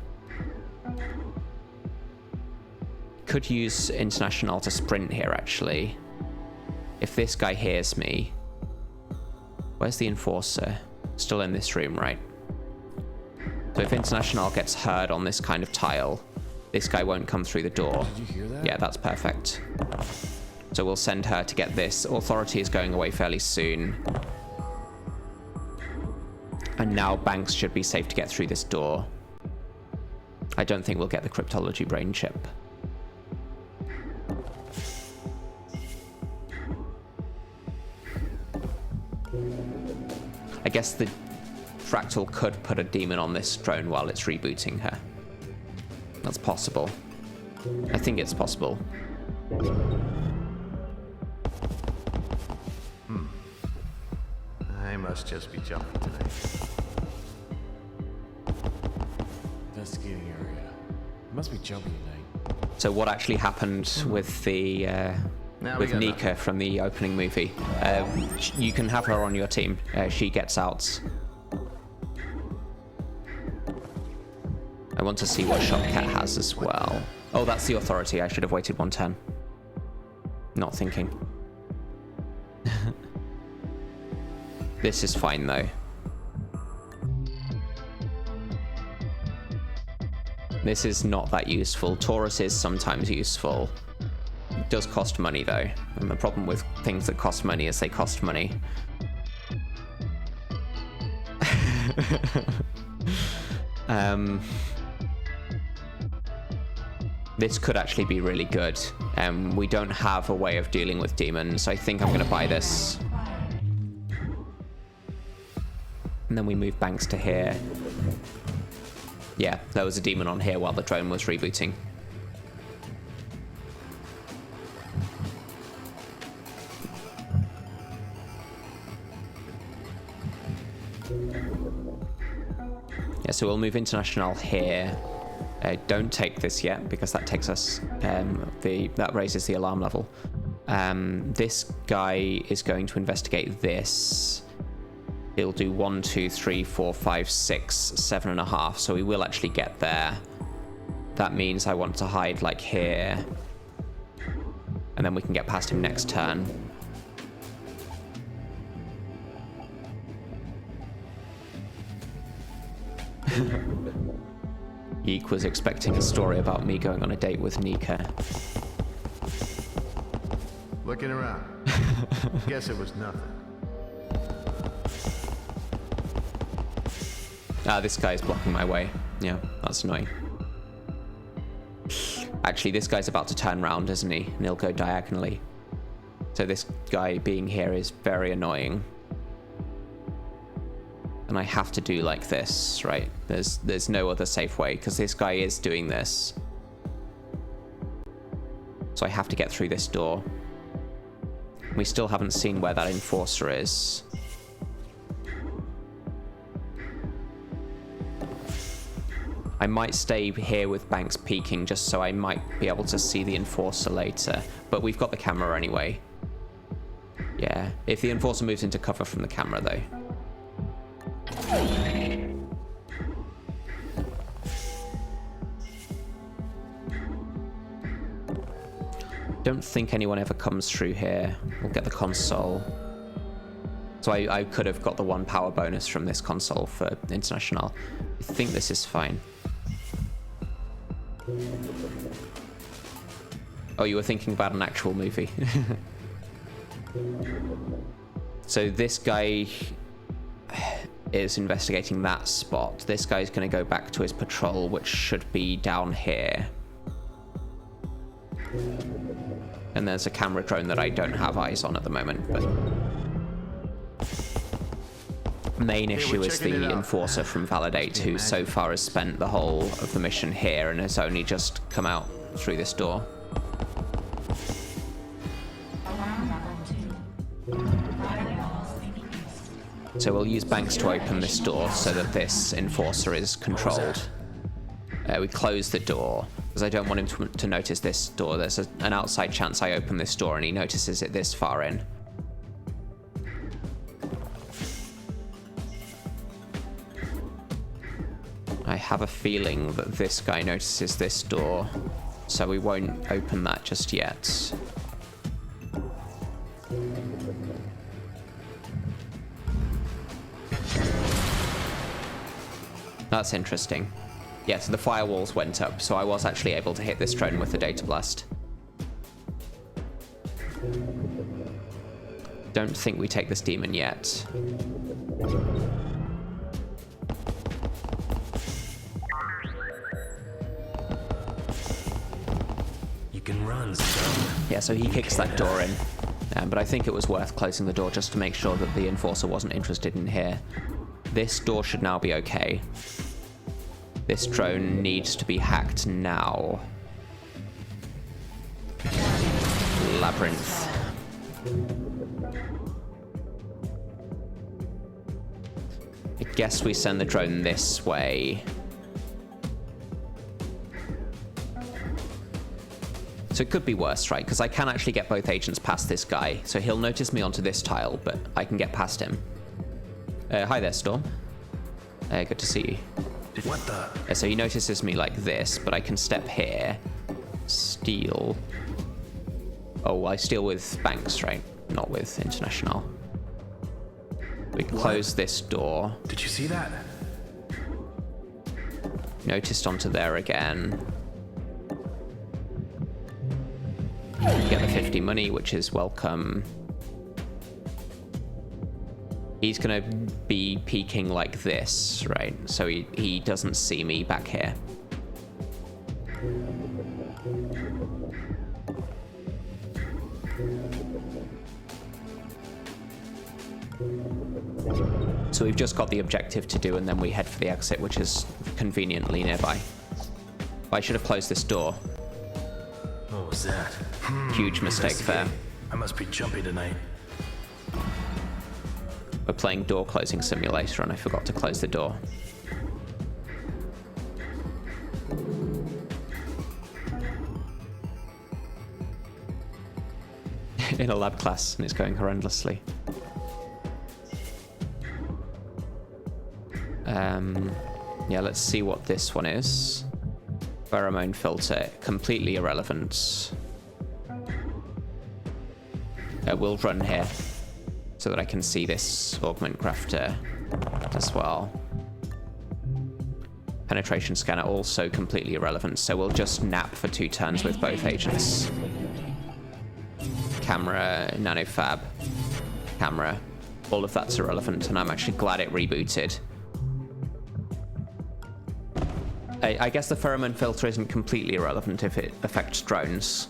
Could use International to sprint here, actually. If this guy hears me. Where's the Enforcer? Still in this room, right? So if International gets heard on this kind of tile, this guy won't come through the door. Did you hear that? Yeah, that's perfect. So we'll send her to get this. Authority is going away fairly soon. And now Banks should be safe to get through this door. I don't think we'll get the Cryptology brain chip. I guess the Fractal could put a demon on this drone while it's rebooting her. That's possible. I think it's possible. I must just be jumping tonight. Investigating area. It must be jumpy tonight. So what actually happened with the with Nika from the opening movie? You can have her on your team. She gets out. I want to see what Shopcat has as well. Oh, that's the Authority. I should have waited one turn. Not thinking. This is fine, though. This is not that useful. Taurus is sometimes useful. It does cost money, though. And the problem with things that cost money is they cost money. This could actually be really good. We don't have a way of dealing with demons. I think I'm going to buy this. And then we move Banks to here. Yeah, there was a demon on here while the drone was rebooting. Yeah, so we'll move International here. Don't take this yet, because that takes us, that raises the alarm level. This guy is going to investigate this. He'll do 1, 2, 3, 4, 5, 6, 7.5. So we will actually get there. That means I want to hide like here. And then we can get past him next turn. Yeek was expecting a story about me going on a date with Nika. Looking around. Guess it was nothing. Ah, this guy's blocking my way. Yeah, that's annoying. Actually, this guy's about to turn round, isn't he? And he'll go diagonally. So this guy being here is very annoying. And I have to do like this, right? There's no other safe way, because this guy is doing this. So I have to get through this door. We still haven't seen where that Enforcer is. I might stay here with Banks peeking, just so I might be able to see the Enforcer later. But we've got the camera anyway. Yeah, if the Enforcer moves into cover from the camera, though. Don't think anyone ever comes through here. We'll get the console. So I could have got the 1 power bonus from this console for International. I think this is fine. Oh, you were thinking about an actual movie. So this guy is investigating that spot. This guy's going to go back to his patrol, which should be down here. And there's a camera drone that I don't have eyes on at the moment, but main issue is the Enforcer from Validate, who so far has spent the whole of the mission here and has only just come out. through this door. Alarm level 2. Firewalls increased. So we'll use Banks to open this door so that this enforcer is controlled. We close the door because I don't want him to notice this door. There's an outside chance I open this door and he notices it this far in. I have a feeling that this guy notices this door, so we won't open that just yet. That's interesting. Yeah, so the firewalls went up, so I was actually able to hit this drone with the data blast. Don't think we take this demon yet. You can run, son. Yeah, so he kicks that door in. But I think it was worth closing the door just to make sure that the enforcer wasn't interested in here. This door should now be okay. This drone needs to be hacked now. Labyrinth. I guess we send the drone this way. So it could be worse, right? Because I can actually get both agents past this guy. So he'll notice me onto this tile, but I can get past him. Hi there, Storm. Good to see you. What the? So he notices me like this, but I can step here, steal. Oh, I steal with Banks, right? Not with International. We close this door. Did you see that? Noticed onto there again. Get the 50 money, which is welcome. He's gonna be peeking like this, right? So he doesn't see me back here. So we've just got the objective to do, and then we head for the exit, which is conveniently nearby. I should have closed this door. What was that? Huge mistake there. I must be jumpy tonight. We're playing door closing simulator and I forgot to close the door. In a lab class and it's going horrendously. Yeah, let's see what this one is. Pheromone filter, completely irrelevant. We'll run here so that I can see this augment crafter as well. Penetration scanner, also completely irrelevant, so we'll just nap for 2 turns with both agents. Camera, nanofab, camera, all of that's irrelevant, and I'm actually glad it rebooted. I guess the pheromone filter isn't completely irrelevant if it affects drones,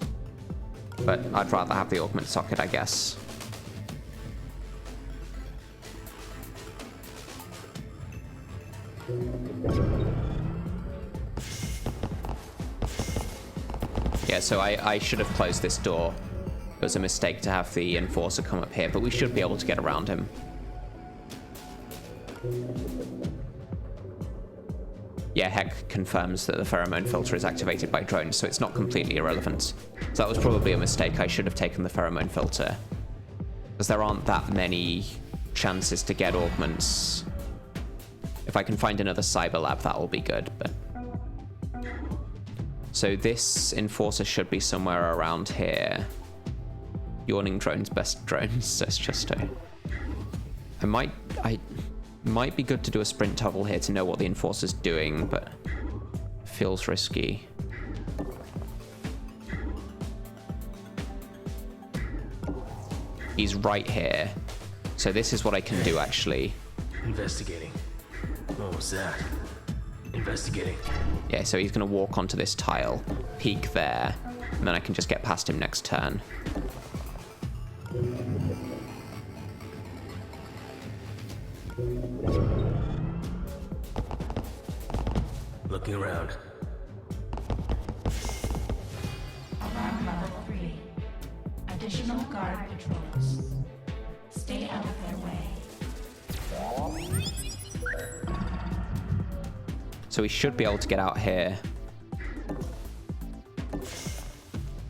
but I'd rather have the augment socket, I guess. Yeah, so I should have closed this door. It was a mistake to have the enforcer come up here, but we should be able to get around him. Yeah, Heck confirms that the pheromone filter is activated by drones, so it's not completely irrelevant. So that was probably a mistake. I should have taken the pheromone filter, because there aren't that many chances to get augments. If I can find another cyber lab, that will be good, but... So this enforcer should be somewhere around here. Yawning drones, best drones, says Justo. I might be good to do a sprint toggle here to know what the enforcer's doing, but feels risky. He's right here. So this is what I can do, actually. Investigating. What was that? Investigating. Yeah, so he's going to walk onto this tile, peek there, and then I can just get past him next turn. Looking around. So we should be able to get out here.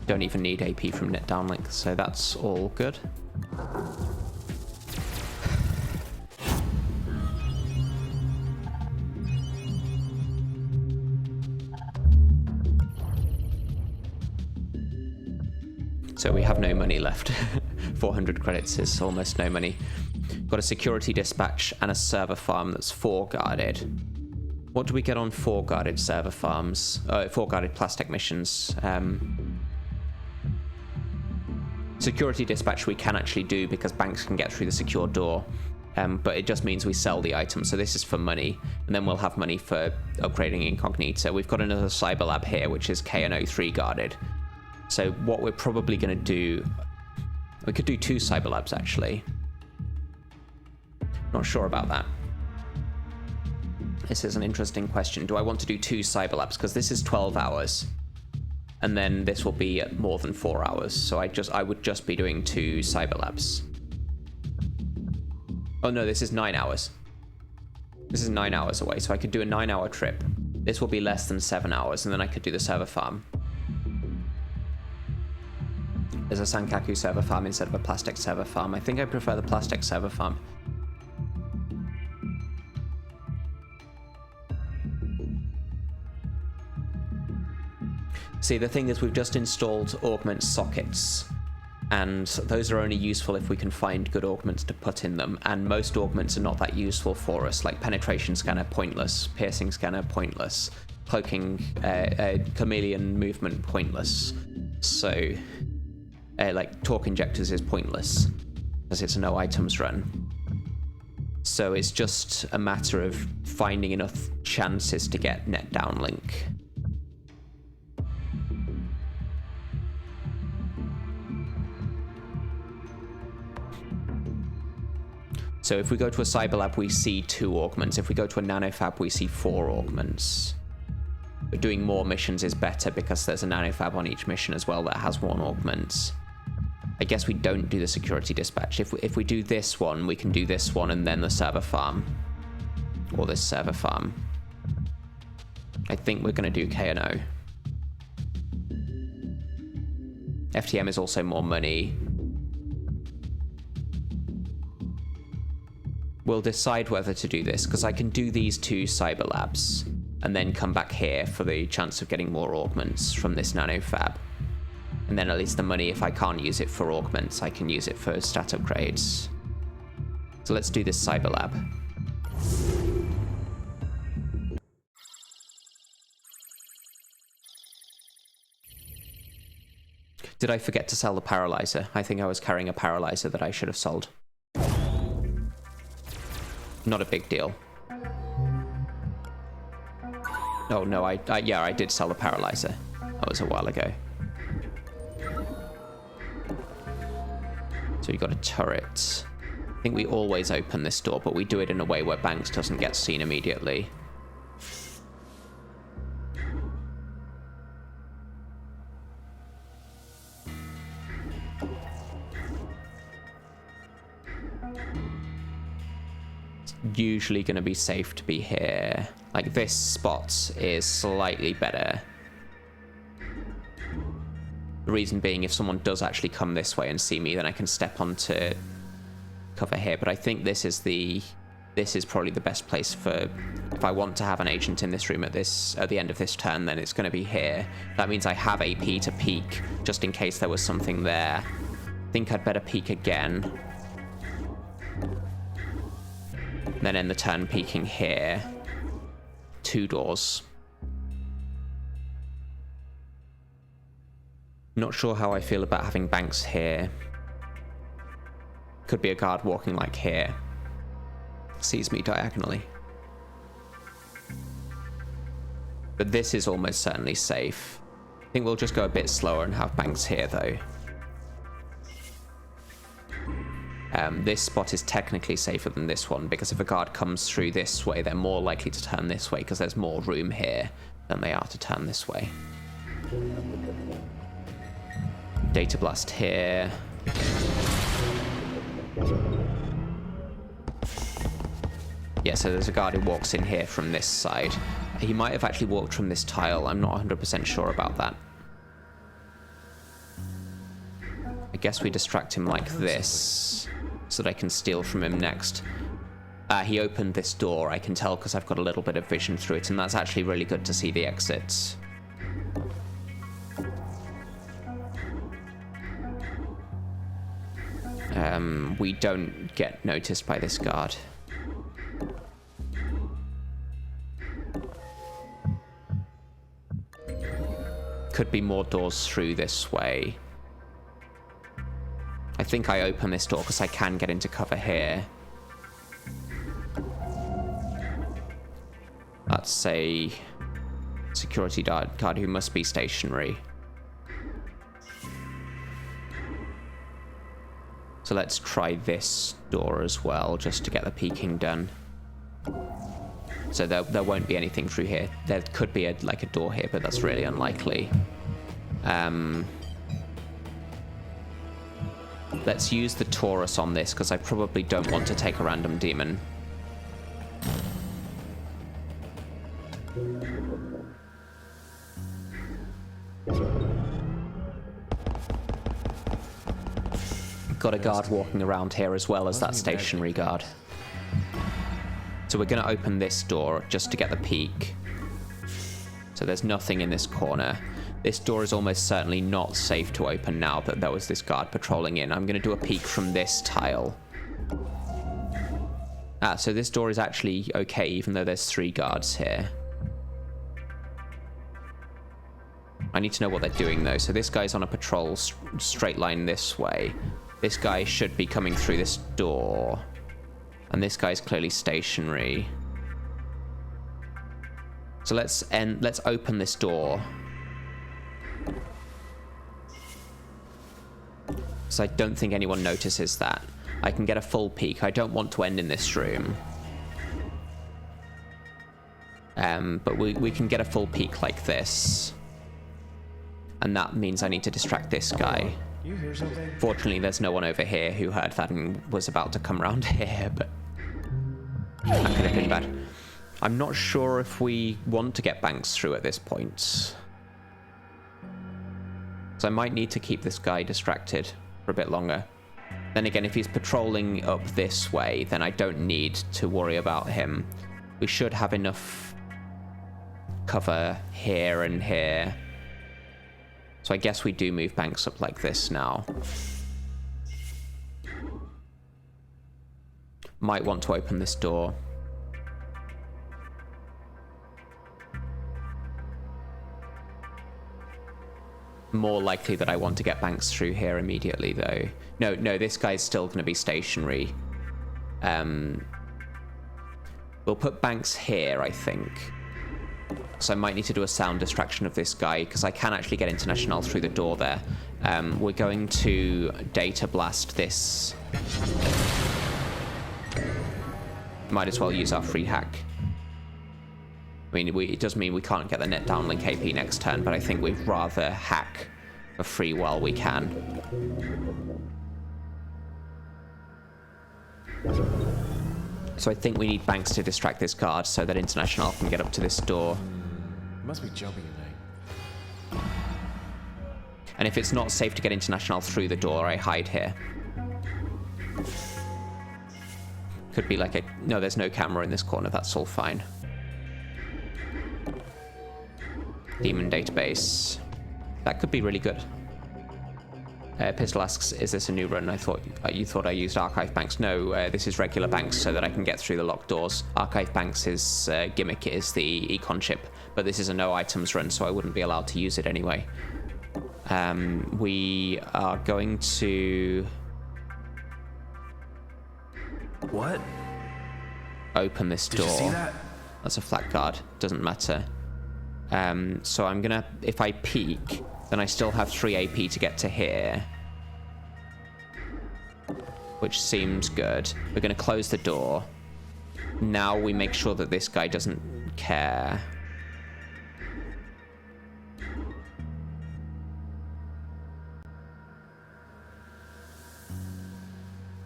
Don't even need AP from net downlink, so that's all good. So we have no money left. 400 credits is almost no money. Got a security dispatch and a server farm that's 4 guarded. What do we get on 4 guarded server farms? 4 guarded plastic missions. Security dispatch we can actually do because banks can get through the secure door. But it just means we sell the item. So this is for money. And then we'll have money for upgrading Incognita. We've got another cyber lab here, which is KNO3 guarded. So what we're probably going to do... We could do 2 cyber labs, actually. Not sure about that. This is an interesting question. Do I want to do 2 cyber labs? Because this is 12 hours. And then this will be more than 4 hours. So I would just be doing 2 cyber labs. Oh no, this is 9 hours. This is 9 hours away. So I could do a 9-hour trip. This will be less than 7 hours. And then I could do the server farm. There's a Sankaku server farm instead of a plastic server farm. I think I prefer the plastic server farm. See, the thing is we've just installed Augments sockets, and those are only useful if we can find good Augments to put in them, and most Augments are not that useful for us, like penetration scanner, pointless, piercing scanner, pointless, cloaking, chameleon movement, pointless. So... like torque injectors is pointless as it's a no items run. So it's just a matter of finding enough chances to get net downlink. So if we go to a cyber lab, we see 2 augments. If we go to a nanofab, we see 4 augments. But doing more missions is better because there's a nanofab on each mission as well that has 1 augment. I guess we don't do the security dispatch. If we do this one, we can do this one and then the server farm. Or this server farm. I think we're going to do KNO. FTM is also more money. We'll decide whether to do this, because I can do these 2 cyber labs and then come back here for the chance of getting more augments from this nanofab. And then at least the money, if I can't use it for augments, I can use it for stat upgrades. So let's do this cyber lab. Did I forget to sell the paralyzer? I think I was carrying a paralyzer that I should have sold. Not a big deal. Oh no, yeah, I did sell the paralyzer. That was a while ago. So we've got a turret. I think we always open this door, but we do it in a way where Banks doesn't get seen immediately. It's usually going to be safe to be here. Like, this spot is slightly better. The reason being, if someone does actually come this way and see me, then I can step onto cover here. But I think this is probably the best place for, if I want to have an agent in this room at the end of this turn, then it's going to be here. That means I have AP to peek, just in case there was something there. I think I'd better peek again. Then end the turn peeking here. 2 doors. Not sure how I feel about having Banks here. Could be a guard walking like here. Sees me diagonally. But this is almost certainly safe. I think we'll just go a bit slower and have Banks here though. This spot is technically safer than this one, because if a guard comes through this way, they're more likely to turn this way because there's more room here than they are to turn this way. Data blast here. Yeah, so there's a guard who walks in here from this side. He might have actually walked from this tile. I'm not 100% sure about that. I guess we distract him like this so that I can steal from him next. He opened this door, I can tell, because I've got a little bit of vision through it, and that's actually really good to see the exits. We don't get noticed by this guard. Could be more doors through this way. I think I open this door because I can get into cover here. That's a security guard who must be stationary. So let's try this door as well, just to get the peeking done. So there won't be anything through here. There could be like a door here, but that's really unlikely. Let's use the Taurus on this, because I probably don't want to take a random demon. Got a guard walking around here as well as that stationary guard. So we're going to open this door just to get the peek. So there's nothing in this corner. This door is almost certainly not safe to open now that there was this guard patrolling in. I'm going to do a peek from this tile. So this door is actually okay, even though there's 3 guards here. I need to know what they're doing, though. So this guy's on a patrol straight line this way. This guy should be coming through this door. And this guy's clearly stationary. So let's open this door. So I don't think anyone notices that. I can get a full peek. I don't want to end in this room. But we can get a full peek like this. And that means I need to distract this guy. You hear something? Fortunately, there's no one over here who heard that and was about to come around here, but that could have been bad. I'm not sure if we want to get Banks through at this point. So I might need to keep this guy distracted for a bit longer. Then again, if he's patrolling up this way, then I don't need to worry about him. We should have enough cover here and here. So I guess we do move Banks up like this now. Might want to open this door. More likely that I want to get Banks through here immediately, though. No, this guy's still going to be stationary. We'll put Banks here, I think. So I might need to do a sound distraction of this guy, because I can actually get International through the door there. We're going to data blast this. Might as well use our free hack. I mean, it does mean we can't get the net downlink AP next turn, but I think we'd rather hack for free while we can. So I think we need Banks to distract this guard so that International can get up to this door. Must be jumping tonight. And if it's not safe to get International through the door, I hide here. Could be like a... No, there's no camera in this corner. That's all fine. Demon database. That could be really good. Pistol asks, is this a new run? I thought you thought I used Archive Banks. No, this is regular Banks so that I can get through the locked doors. Archive Banks' gimmick is the econ chip, but this is a no items run, so I wouldn't be allowed to use it anyway. We are going to... What? Open this door. Did you see that? That's a flat guard. Doesn't matter. So I'm gonna... If I peek, then I still have 3 AP to get to here. Which seems good. We're gonna close the door. Now we make sure that this guy doesn't care.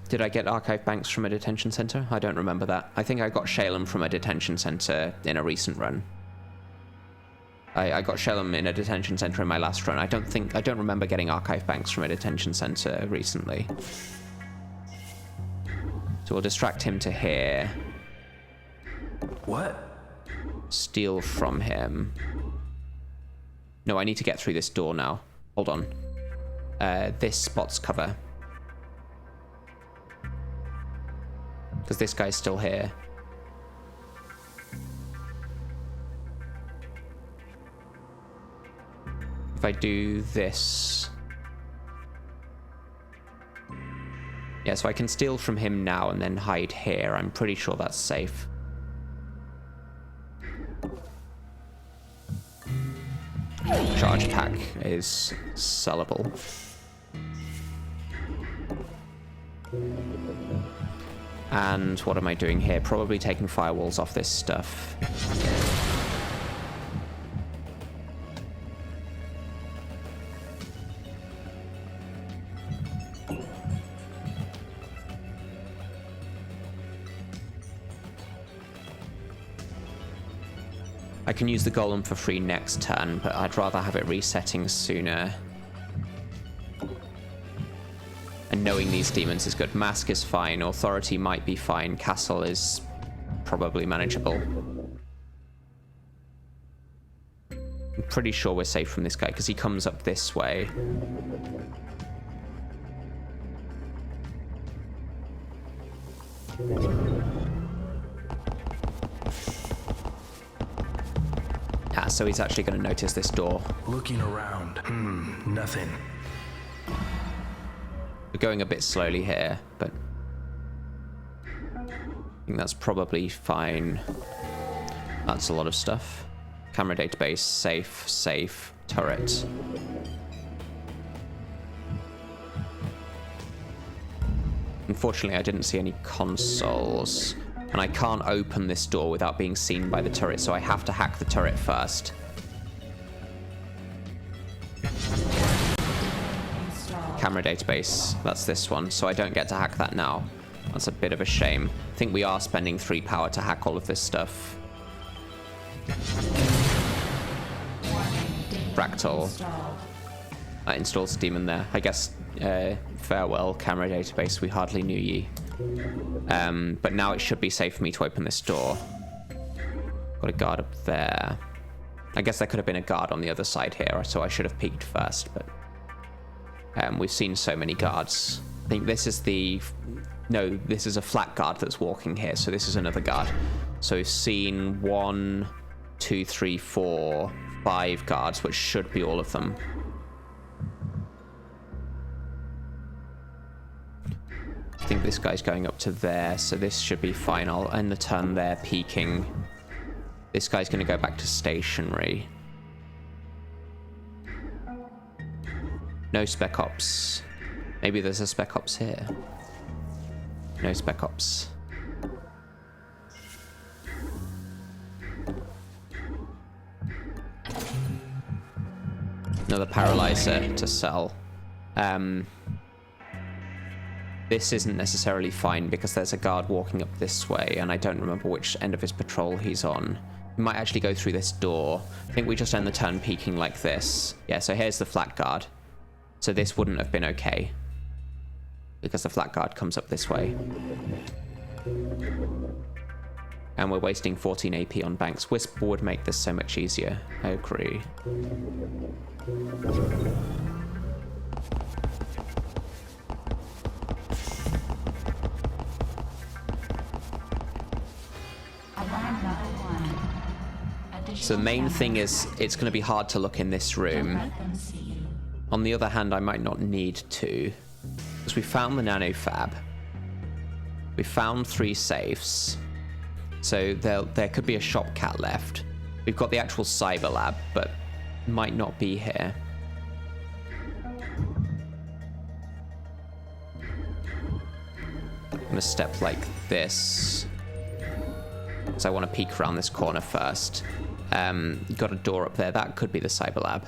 Did I get Archive Banks from a detention center? I don't remember that. I think I got Shalem from a detention center in a recent run. I got Shellum in a detention center in my last run. I don't remember getting archive banks from a detention center recently. So we'll distract him to here. What? Steal from him. No, I need to get through this door now. Hold on. This spot's cover. Because this guy's still here. If I do this... Yeah, so I can steal from him now and then hide here. I'm pretty sure that's safe. Charge pack is sellable. And what am I doing here? Probably taking firewalls off this stuff. I can use the golem for free next turn, but I'd rather have it resetting sooner. And knowing these demons is good. Mask is fine, Authority might be fine, Castle is probably manageable. I'm pretty sure we're safe from this guy, because he comes up this way. Ah, so he's actually going to notice this door. Looking around. Nothing. We're going a bit slowly here, but I think that's probably fine. That's a lot of stuff. Camera database, safe, safe, turret. Unfortunately, I didn't see any consoles. And I can't open this door without being seen by the turret, so I have to hack the turret first. Camera database, that's this one, so I don't get to hack that now. That's a bit of a shame. I think we are spending 3 power to hack all of this stuff. Fractal. That installs a demon there. I guess, farewell, camera database, we hardly knew ye. But now it should be safe for me to open this door. Got a guard up there. I guess there could have been a guard on the other side here, so I should have peeked first, but we've seen so many guards. I think this is the... No, this is a flat guard that's walking here, so this is another guard. So we've seen 1, 2, 3, 4, 5 guards, which should be all of them. I think this guy's going up to there, so this should be fine. I'll end the turn there, peeking. This guy's going to go back to stationary. No spec ops. Maybe there's a spec ops here. No spec ops. Another paralyzer to sell. This isn't necessarily fine because there's a guard walking up this way and I don't remember which end of his patrol he's on. He might actually go through this door. I think we just end the turn peeking like this. Yeah, so here's the flat guard. So this wouldn't have been okay because the flat guard comes up this way. And we're wasting 14 AP on banks. Whisper would make this so much easier. I agree. So the main thing is it's going to be hard to look in this room. On the other hand, I might not need to. Because we found the nano fab. We found 3 safes. So there could be a shop cat left. We've got the actual cyber lab, but might not be here. I'm going to step like this. So I want to peek around this corner first. You've got a door up there. That could be the cyber lab.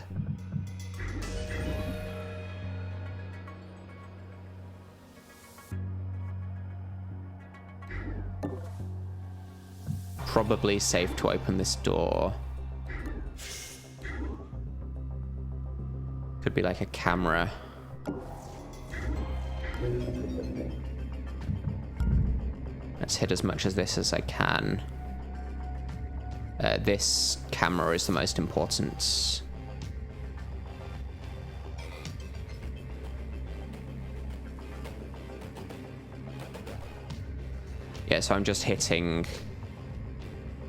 Probably safe to open this door. Could be like a camera. Let's hit as much as this as I can. This camera is the most important. Yeah, so I'm just hitting...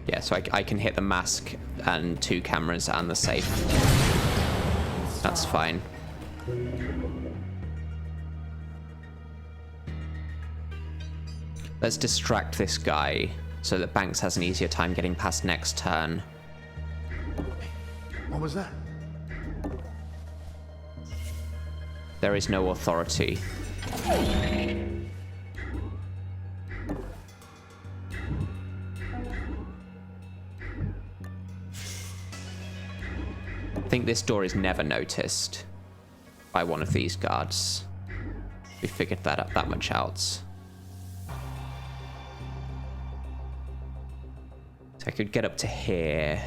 Yeah, so I can hit the mask and 2 cameras and the safe. That's fine. Let's distract this guy so that Banks has an easier time getting past next turn. What was that? There is no authority. I think this door is never noticed by one of these guards. We figured that much out. So I could get up to here.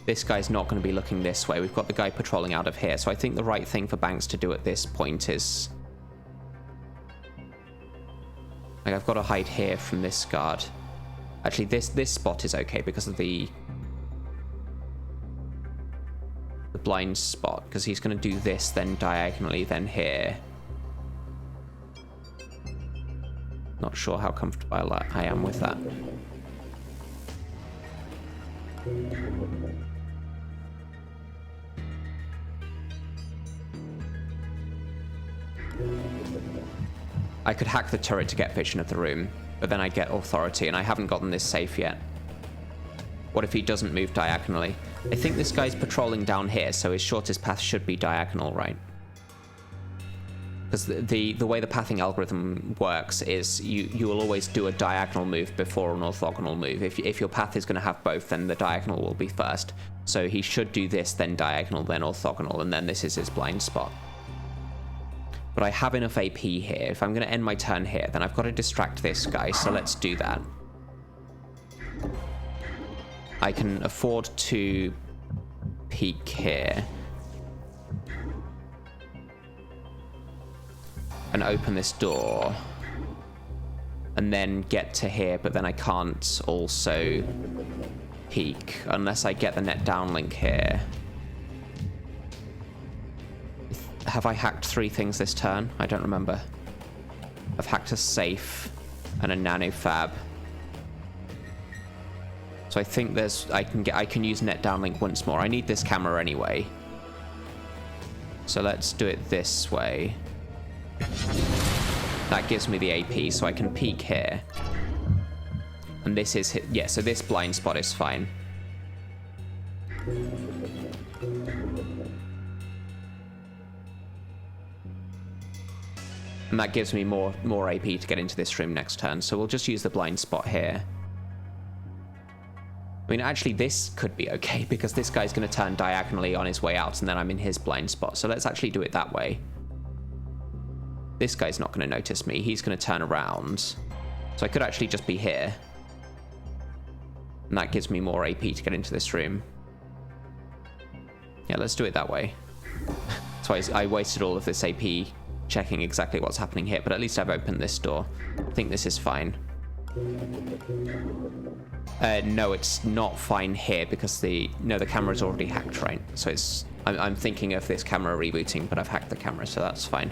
This guy's not going to be looking this way. We've got the guy patrolling out of here. So I think the right thing for Banks to do at this point is... Like, I've got to hide here from this guard. Actually, this spot is okay because of the blind spot, because he's going to do this, then diagonally, then here. Not sure how comfortable I am with that. I could hack the turret to get vision of the room, but then I get authority, and I haven't gotten this safe yet. What if he doesn't move diagonally? I think this guy's patrolling down here, so his shortest path should be diagonal, right? Because the way the pathing algorithm works is you will always do a diagonal move before an orthogonal move. If your path is going to have both, then the diagonal will be first. So he should do this, then diagonal, then orthogonal, and then this is his blind spot. But I have enough AP here. If I'm going to end my turn here, then I've got to distract this guy, so let's do that. I can afford to peek here and open this door and then get to here, but then I can't also peek unless I get the net downlink here. Have I hacked 3 things this turn? I don't remember. I've hacked a safe and a nanofab. So I think I can use net downlink once more. I need this camera anyway. So let's do it this way. That gives me the AP, so I can peek here. And this is yeah, so this blind spot is fine. And that gives me more AP to get into this room next turn. So we'll just use the blind spot here. I mean, actually, this could be okay, because this guy's going to turn diagonally on his way out, and then I'm in his blind spot. So let's actually do it that way. This guy's not going to notice me. He's going to turn around. So I could actually just be here. And that gives me more AP to get into this room. Yeah, let's do it that way. So I wasted all of this AP checking exactly what's happening here, but at least I've opened this door. I think this is fine. No, it's not fine here because the camera's already hacked, right? So I'm thinking of this camera rebooting, but I've hacked the camera, so that's fine.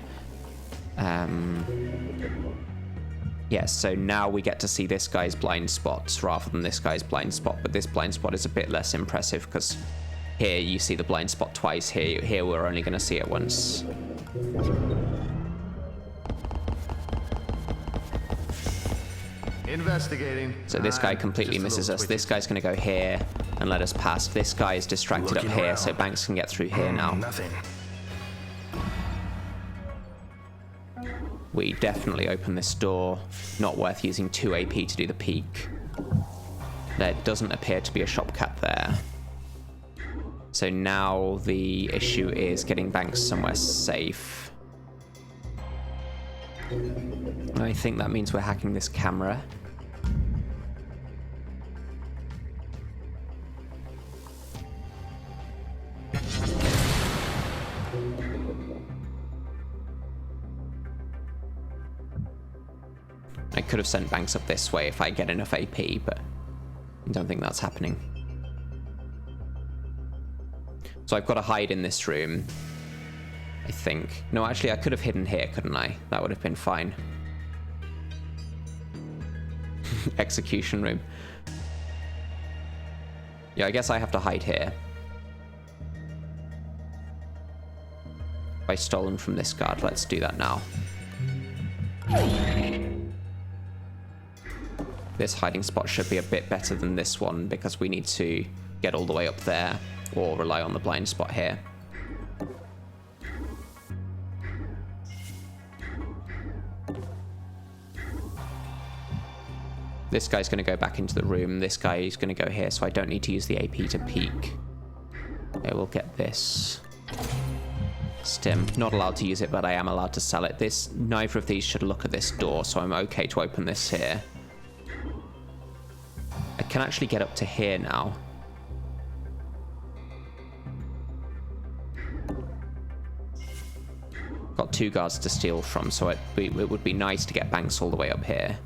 Yeah, so now we get to see this guy's blind spots rather than this guy's blind spot, but this blind spot is a bit less impressive because here you see the blind spot twice, here we're only going to see it once. Investigating. So this guy completely misses us. This guy's going to go here and let us pass. This guy is distracted up here, so Banks can get through here now. Nothing. We definitely open this door. Not worth using 2 AP to do the peek. There doesn't appear to be a shopcat there. So now the issue is getting Banks somewhere safe. I think that means we're hacking this camera. I could have sent Banks up this way if I get enough AP, but I don't think that's happening. So I've got to hide in this room, I think. No, actually, I could have hidden here, couldn't I? That would have been fine. Execution room. Yeah, I guess I have to hide here. I stolen from this guard. Let's do that now. This hiding spot should be a bit better than this one because we need to get all the way up there or rely on the blind spot here. This guy's going to go back into the room. This guy is going to go here, so I don't need to use the AP to peek. Okay, we'll get this. Stim. Not allowed to use it, but I am allowed to sell it. Neither of these should look at this door, so I'm okay to open this here. I can actually get up to here now. Got 2 guards to steal from, so it would be nice to get Banks all the way up here.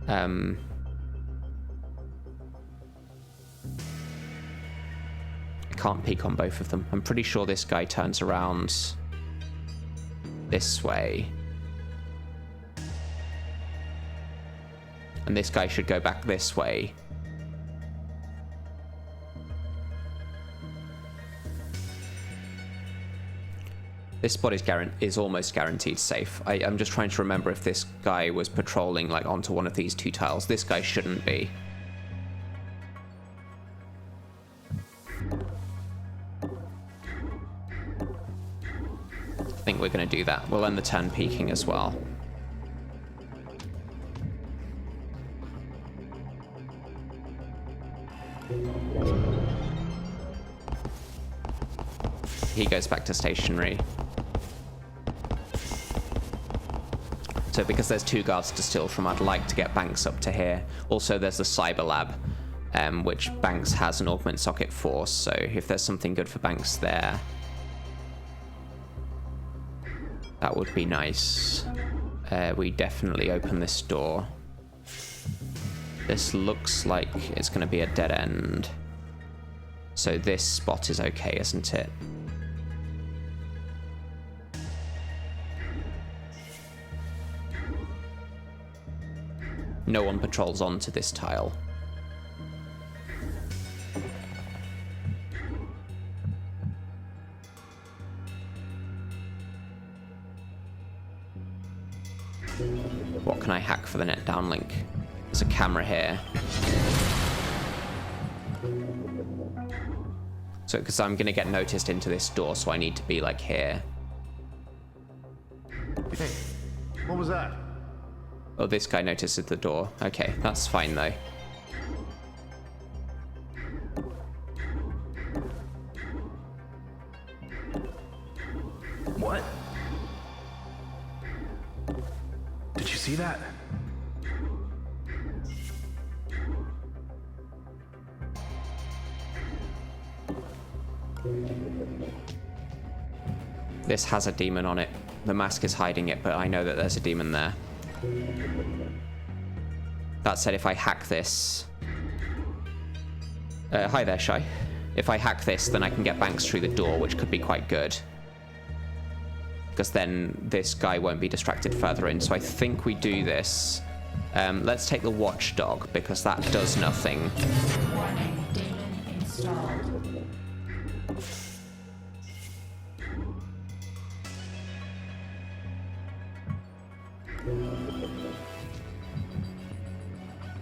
I can't peek on both of them. I'm pretty sure this guy turns around this way. And this guy should go back this way. This spot is almost guaranteed safe. I'm just trying to remember if this guy was patrolling like onto one of these 2 tiles. This guy shouldn't be. I think we're going to do that. We'll end the turn peeking as well. He goes back to stationary. So because there's 2 guards to steal from, I'd like to get Banks up to here. Also, there's the Cyber Lab, which Banks has an augment socket for, so if there's something good for Banks there, that would be nice. We definitely open this door. This looks like it's going to be a dead end. So this spot is okay, isn't it? No one patrols onto this tile. What can I hack for the net downlink? There's a camera here. So, because I'm going to get noticed into this door, so I need to be like here. Hey, what was that? Oh, this guy notices the door. Okay, that's fine though. What? Did you see that? This has a demon on it. The mask is hiding it, but I know that there's a demon there. That said, if I hack this... hi there, Shy. If I hack this, then I can get Banks through the door, which could be quite good. Because then this guy won't be distracted further in. So I think we do this. Let's take the Watchdog, because that does nothing. Warning, demon installed.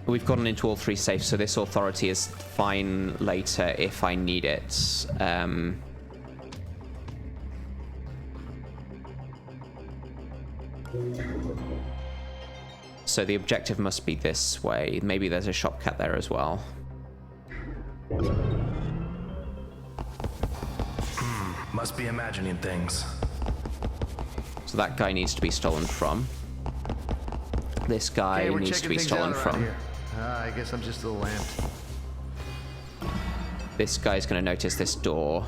We've gotten into all 3 safes, so this authority is fine later if I need it. So the objective must be this way. Maybe there's a shopcat there as well. Must be imagining things. So that guy needs to be stolen from. This guy Hey, we're needs to checking be things stolen out around from. here. I guess I'm just a lamp. This guy's going to notice this door.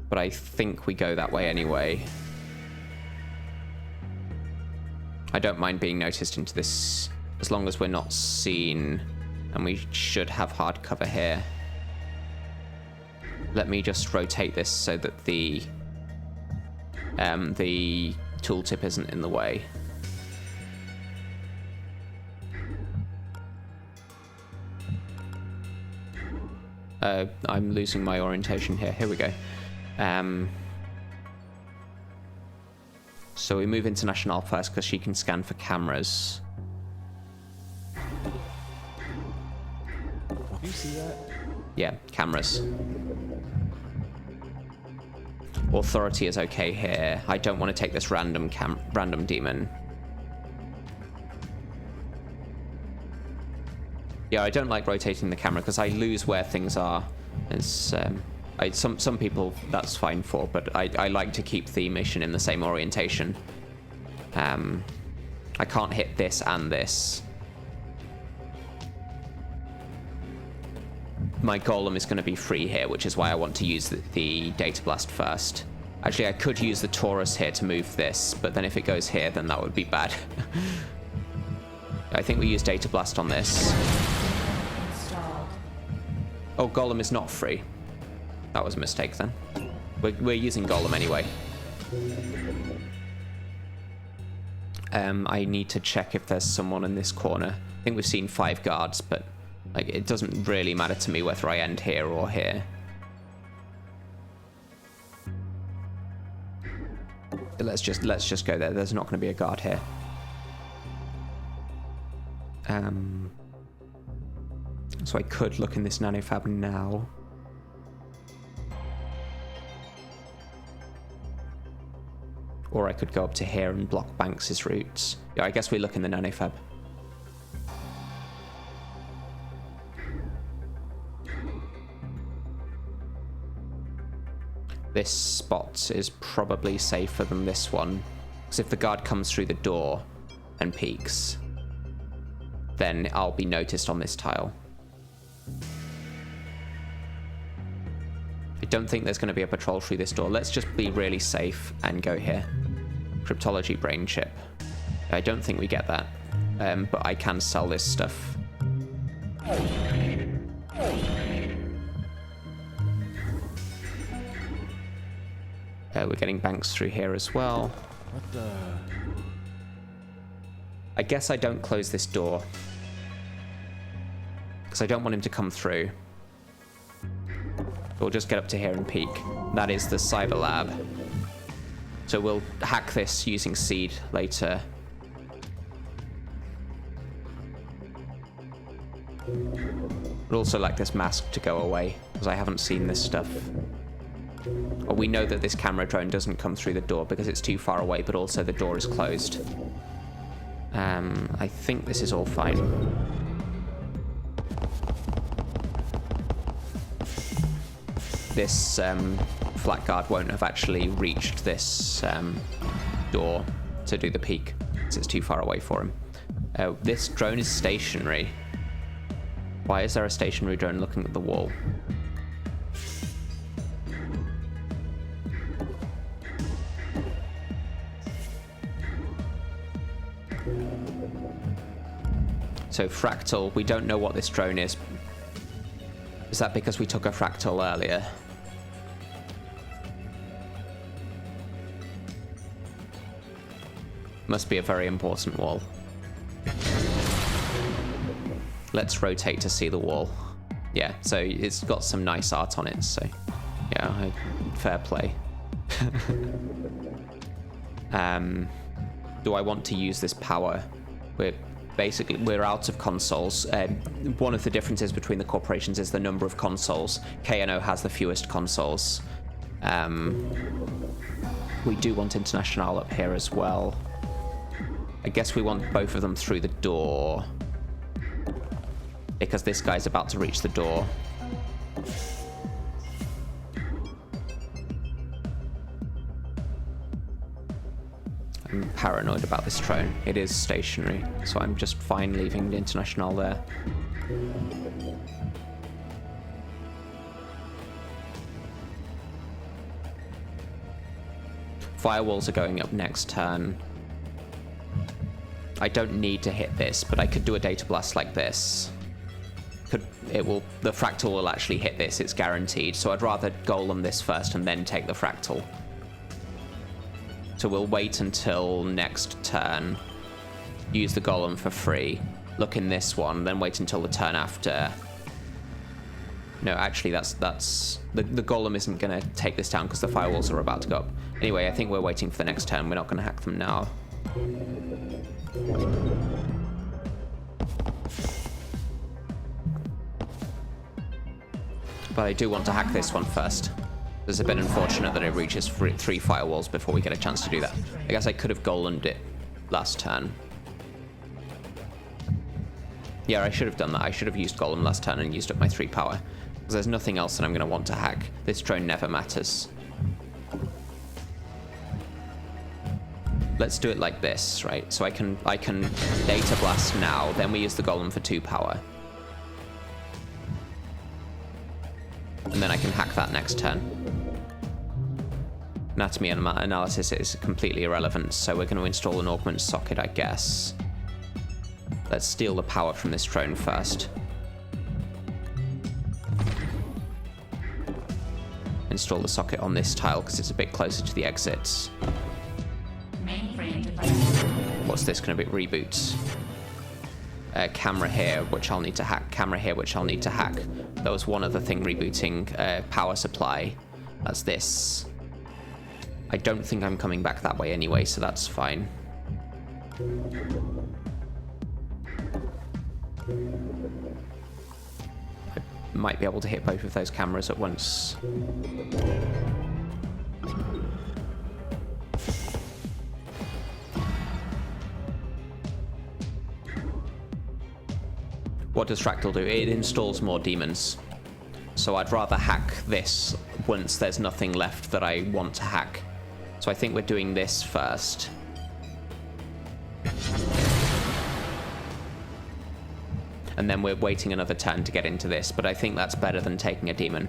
But I think we go that way anyway. I don't mind being noticed into this as long as we're not seen, and we should have hard cover here. Let me just rotate this so that the tooltip isn't in the way. I'm losing my orientation here. Here we go. So we move International first because she can scan for cameras. You see that? Yeah, cameras. Authority is okay here. I don't want to take this random demon. Yeah, I don't like rotating the camera because I lose where things are. It's some people that's fine for, but I like to keep the mission in the same orientation. I can't hit this and this. My golem is going to be free here, which is why I want to use the data blast first. Actually, I could use the Taurus here to move this, but then if it goes here, then that would be bad. I think we use data blast on this. Installed. Oh, golem is not free. That was a mistake then. We're using golem anyway. I need to check if there's someone in this corner. I think we've seen 5 guards, but like it doesn't really matter to me whether I end here or here. Let's just go there. There's not going to be a guard here. So I could look in this nanofab now. Or I could go up to here and block Banks's routes. Yeah, I guess we look in the nanofab. This spot is probably safer than this one. Because if the guard comes through the door and peeks, then I'll be noticed on this tile. I don't think there's going to be a patrol through this door. Let's just be really safe and go here. Cryptology brain chip. I don't think we get that. But I can sell this stuff. We're getting Banks through here as well. What the? I guess I don't close this door. Because I don't want him to come through. We'll just get up to here and peek. That is the cyber lab. So we'll hack this using seed later. I'd also like this mask to go away, because I haven't seen this stuff. Well, we know that this camera drone doesn't come through the door because it's too far away, but also the door is closed. I think this is all fine. This flat guard won't have actually reached this door to do the peek, because it's too far away for him. This drone is stationary. Why is there a stationary drone looking at the wall? So fractal, we don't know what this drone is. Is that because we took a fractal earlier? Must be a very important wall. Let's rotate to see the wall. Yeah, so it's got some nice art on it, so yeah, fair play. Do I want to use this power? We're out of consoles. One of the differences between the corporations is the number of consoles. KNO has the fewest consoles. We do want International up here as well. I guess we want both of them through the door, because this guy's about to reach the door. I'm paranoid about this drone. It is stationary, so I'm just fine leaving the International there. Firewalls are going up next turn. I don't need to hit this, but I could do a data blast like this. The fractal will actually hit this, it's guaranteed. So I'd rather golem this first and then take the fractal. So we'll wait until next turn, use the golem for free, look in this one, then wait until the turn after. No, actually the golem isn't going to take this down because the firewalls are about to go up. Anyway, I think we're waiting for the next turn. We're not going to hack them now. But I do want to hack this one first. It's a bit unfortunate that it reaches 3 firewalls before we get a chance to do that. I guess I could have golemed it last turn. Yeah, I should have done that. I should have used golem last turn and used up my 3 power. Because there's nothing else that I'm going to want to hack. This drone never matters. Let's do it like this, right? So I can data blast now, then we use the golem for 2 power. And then I can hack that next turn. Anatomy and analysis is completely irrelevant, so we're going to install an augment socket, I guess. Let's steal the power from this drone first. Install the socket on this tile because it's a bit closer to the exits. Mainframe device. What's this going to be? Reboots. Camera here, which I'll need to hack. Camera here, which I'll need to hack. There was one other thing rebooting. Power supply. That's this. I don't think I'm coming back that way anyway, so that's fine. I might be able to hit both of those cameras at once. What does Fractal do? It installs more demons. So I'd rather hack this once there's nothing left that I want to hack. So I think we're doing this first. And then we're waiting another turn to get into this, but I think that's better than taking a demon.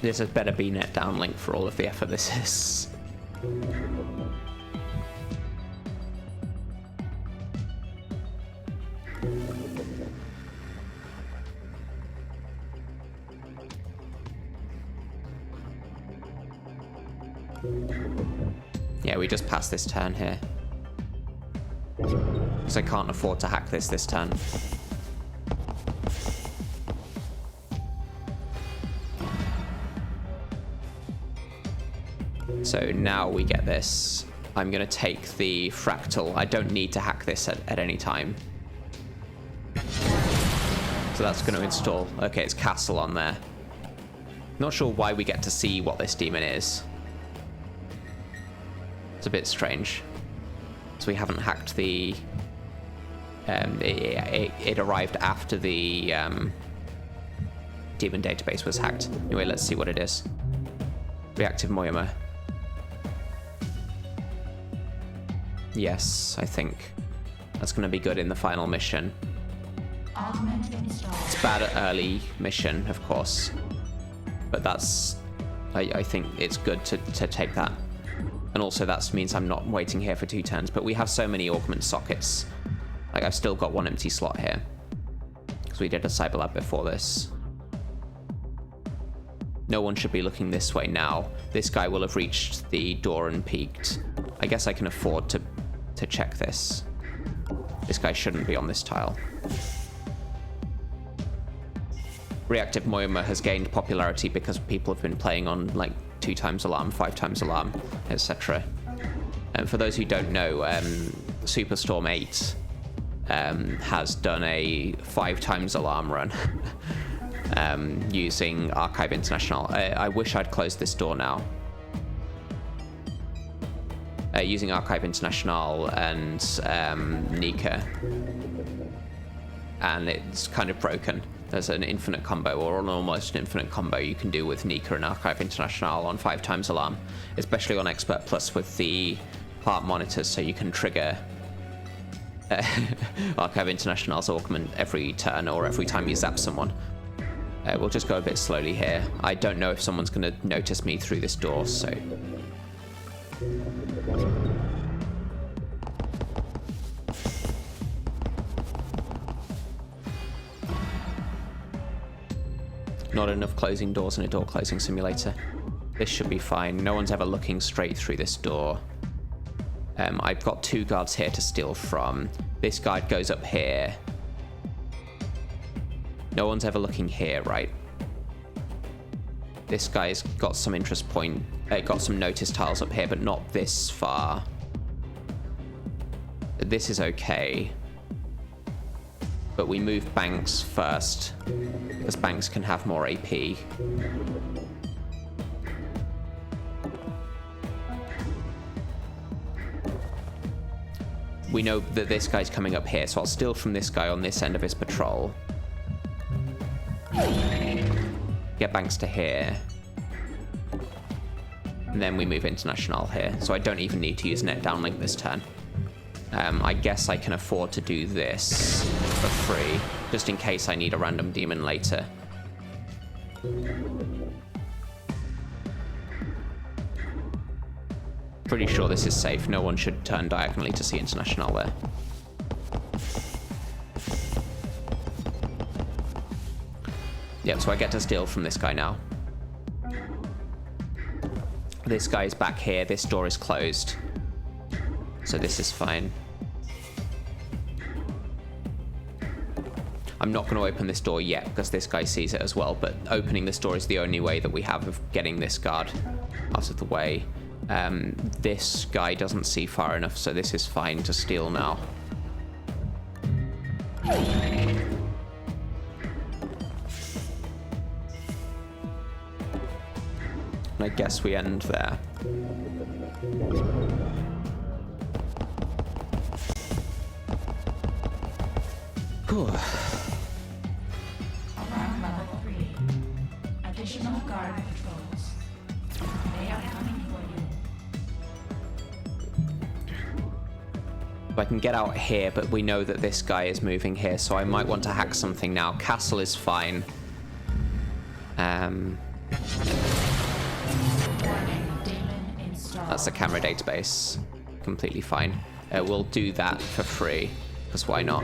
This has better be net downlink for all of the effort this is. Yeah, we just passed this turn here. Because I can't afford to hack this turn. So now we get this. I'm going to take the fractal. I don't need to hack this at any time. So that's going to install. Okay, it's castle on there. Not sure why we get to see what this demon is. It's a bit strange. So we haven't hacked the... it arrived after the demon database was hacked. Anyway, let's see what it is. Reactive Moyama. Yes, I think that's going to be good in the final mission. Augment installed. It's bad at early mission, of course, but that's... I think it's good to take that. And also that means I'm not waiting here for 2 turns, but we have so many augment sockets. Like, I've still got 1 empty slot here. Because we did a Cyberlab before this. No one should be looking this way now. This guy will have reached the door and peeked. I guess I can afford to check this. This guy shouldn't be on this tile. Reactive Moyama has gained popularity because people have been playing on, like, 2 times alarm, 5 times alarm, etc. And for those who don't know, Superstorm 8 has done a 5 times alarm run using Archive International. I wish I'd closed this door now. Using Archive International and Nika. And it's kind of broken. There's an infinite combo, or an almost infinite combo you can do with Nika and Archive International on 5 times alarm, especially on Expert Plus with the heart monitors, so you can trigger Archive International's augment every turn or every time you zap someone. We'll just go a bit slowly here. I don't know if someone's going to notice me through this door, so... Not enough closing doors in a door closing simulator. This should be fine. No one's ever looking straight through this door. I've got 2 guards here to steal from. This guard goes up here. No one's ever looking here, right? This guy's got some interest point. Got some notice tiles up here, but not this far. This is okay. But we move Banks first, because Banks can have more AP. We know that this guy's coming up here, so I'll steal from this guy on this end of his patrol. Get Banks to here. And then we move International here, so I don't even need to use net downlink this turn. I guess I can afford to do this for free, just in case I need a random demon later. Pretty sure this is safe. No one should turn diagonally to see International there. Yep, so I get to steal from this guy now. This guy's back here. This door is closed. So this is fine. I'm not going to open this door yet because this guy sees it as well, but opening this door is the only way that we have of getting this guard out of the way. This guy doesn't see far enough, so this is fine to steal now. And I guess we end there. Whew. Alarm level 3. Additional guard patrols. They are coming for you. I can get out here, but we know that this guy is moving here, so I might want to hack something now. Castle is fine. That's the camera database. Completely fine. We'll do that for free, because why not?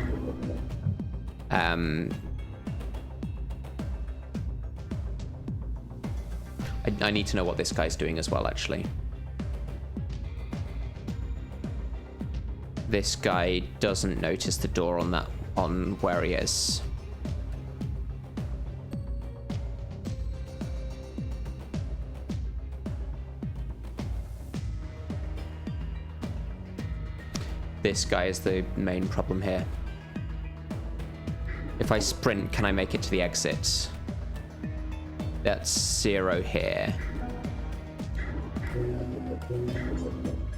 I need to know what this guy's doing as well, actually. This guy doesn't notice the door on where he is. This guy is the main problem here. If I sprint, can I make it to the exit? That's 0 here.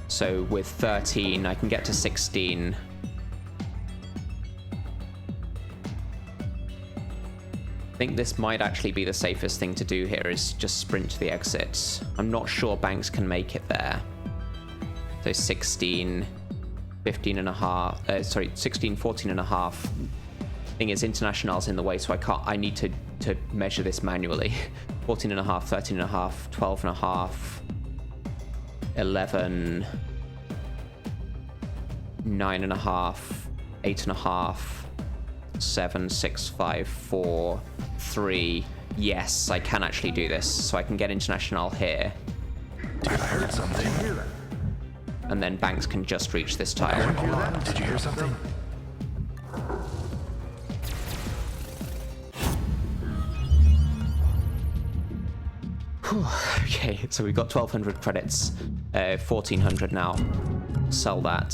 So with 13, I can get to 16. I think this might actually be the safest thing to do here, is just sprint to the exit. I'm not sure Banks can make it there. So 16, 15 and a half, 16, 14 and a half. Thing is, International's in the way, so I need to measure this manually. 14 and a half, 13 and a half, 12 and a half, 11, 9 and a half, 8 and a half, 7, 6, 5, 4, 3. Yes, I can actually do this, so I can get International here. I heard something. And then Banks can just reach this tile. Did you hear something? Okay, so we've got 1,200 credits, 1,400 now. Sell that.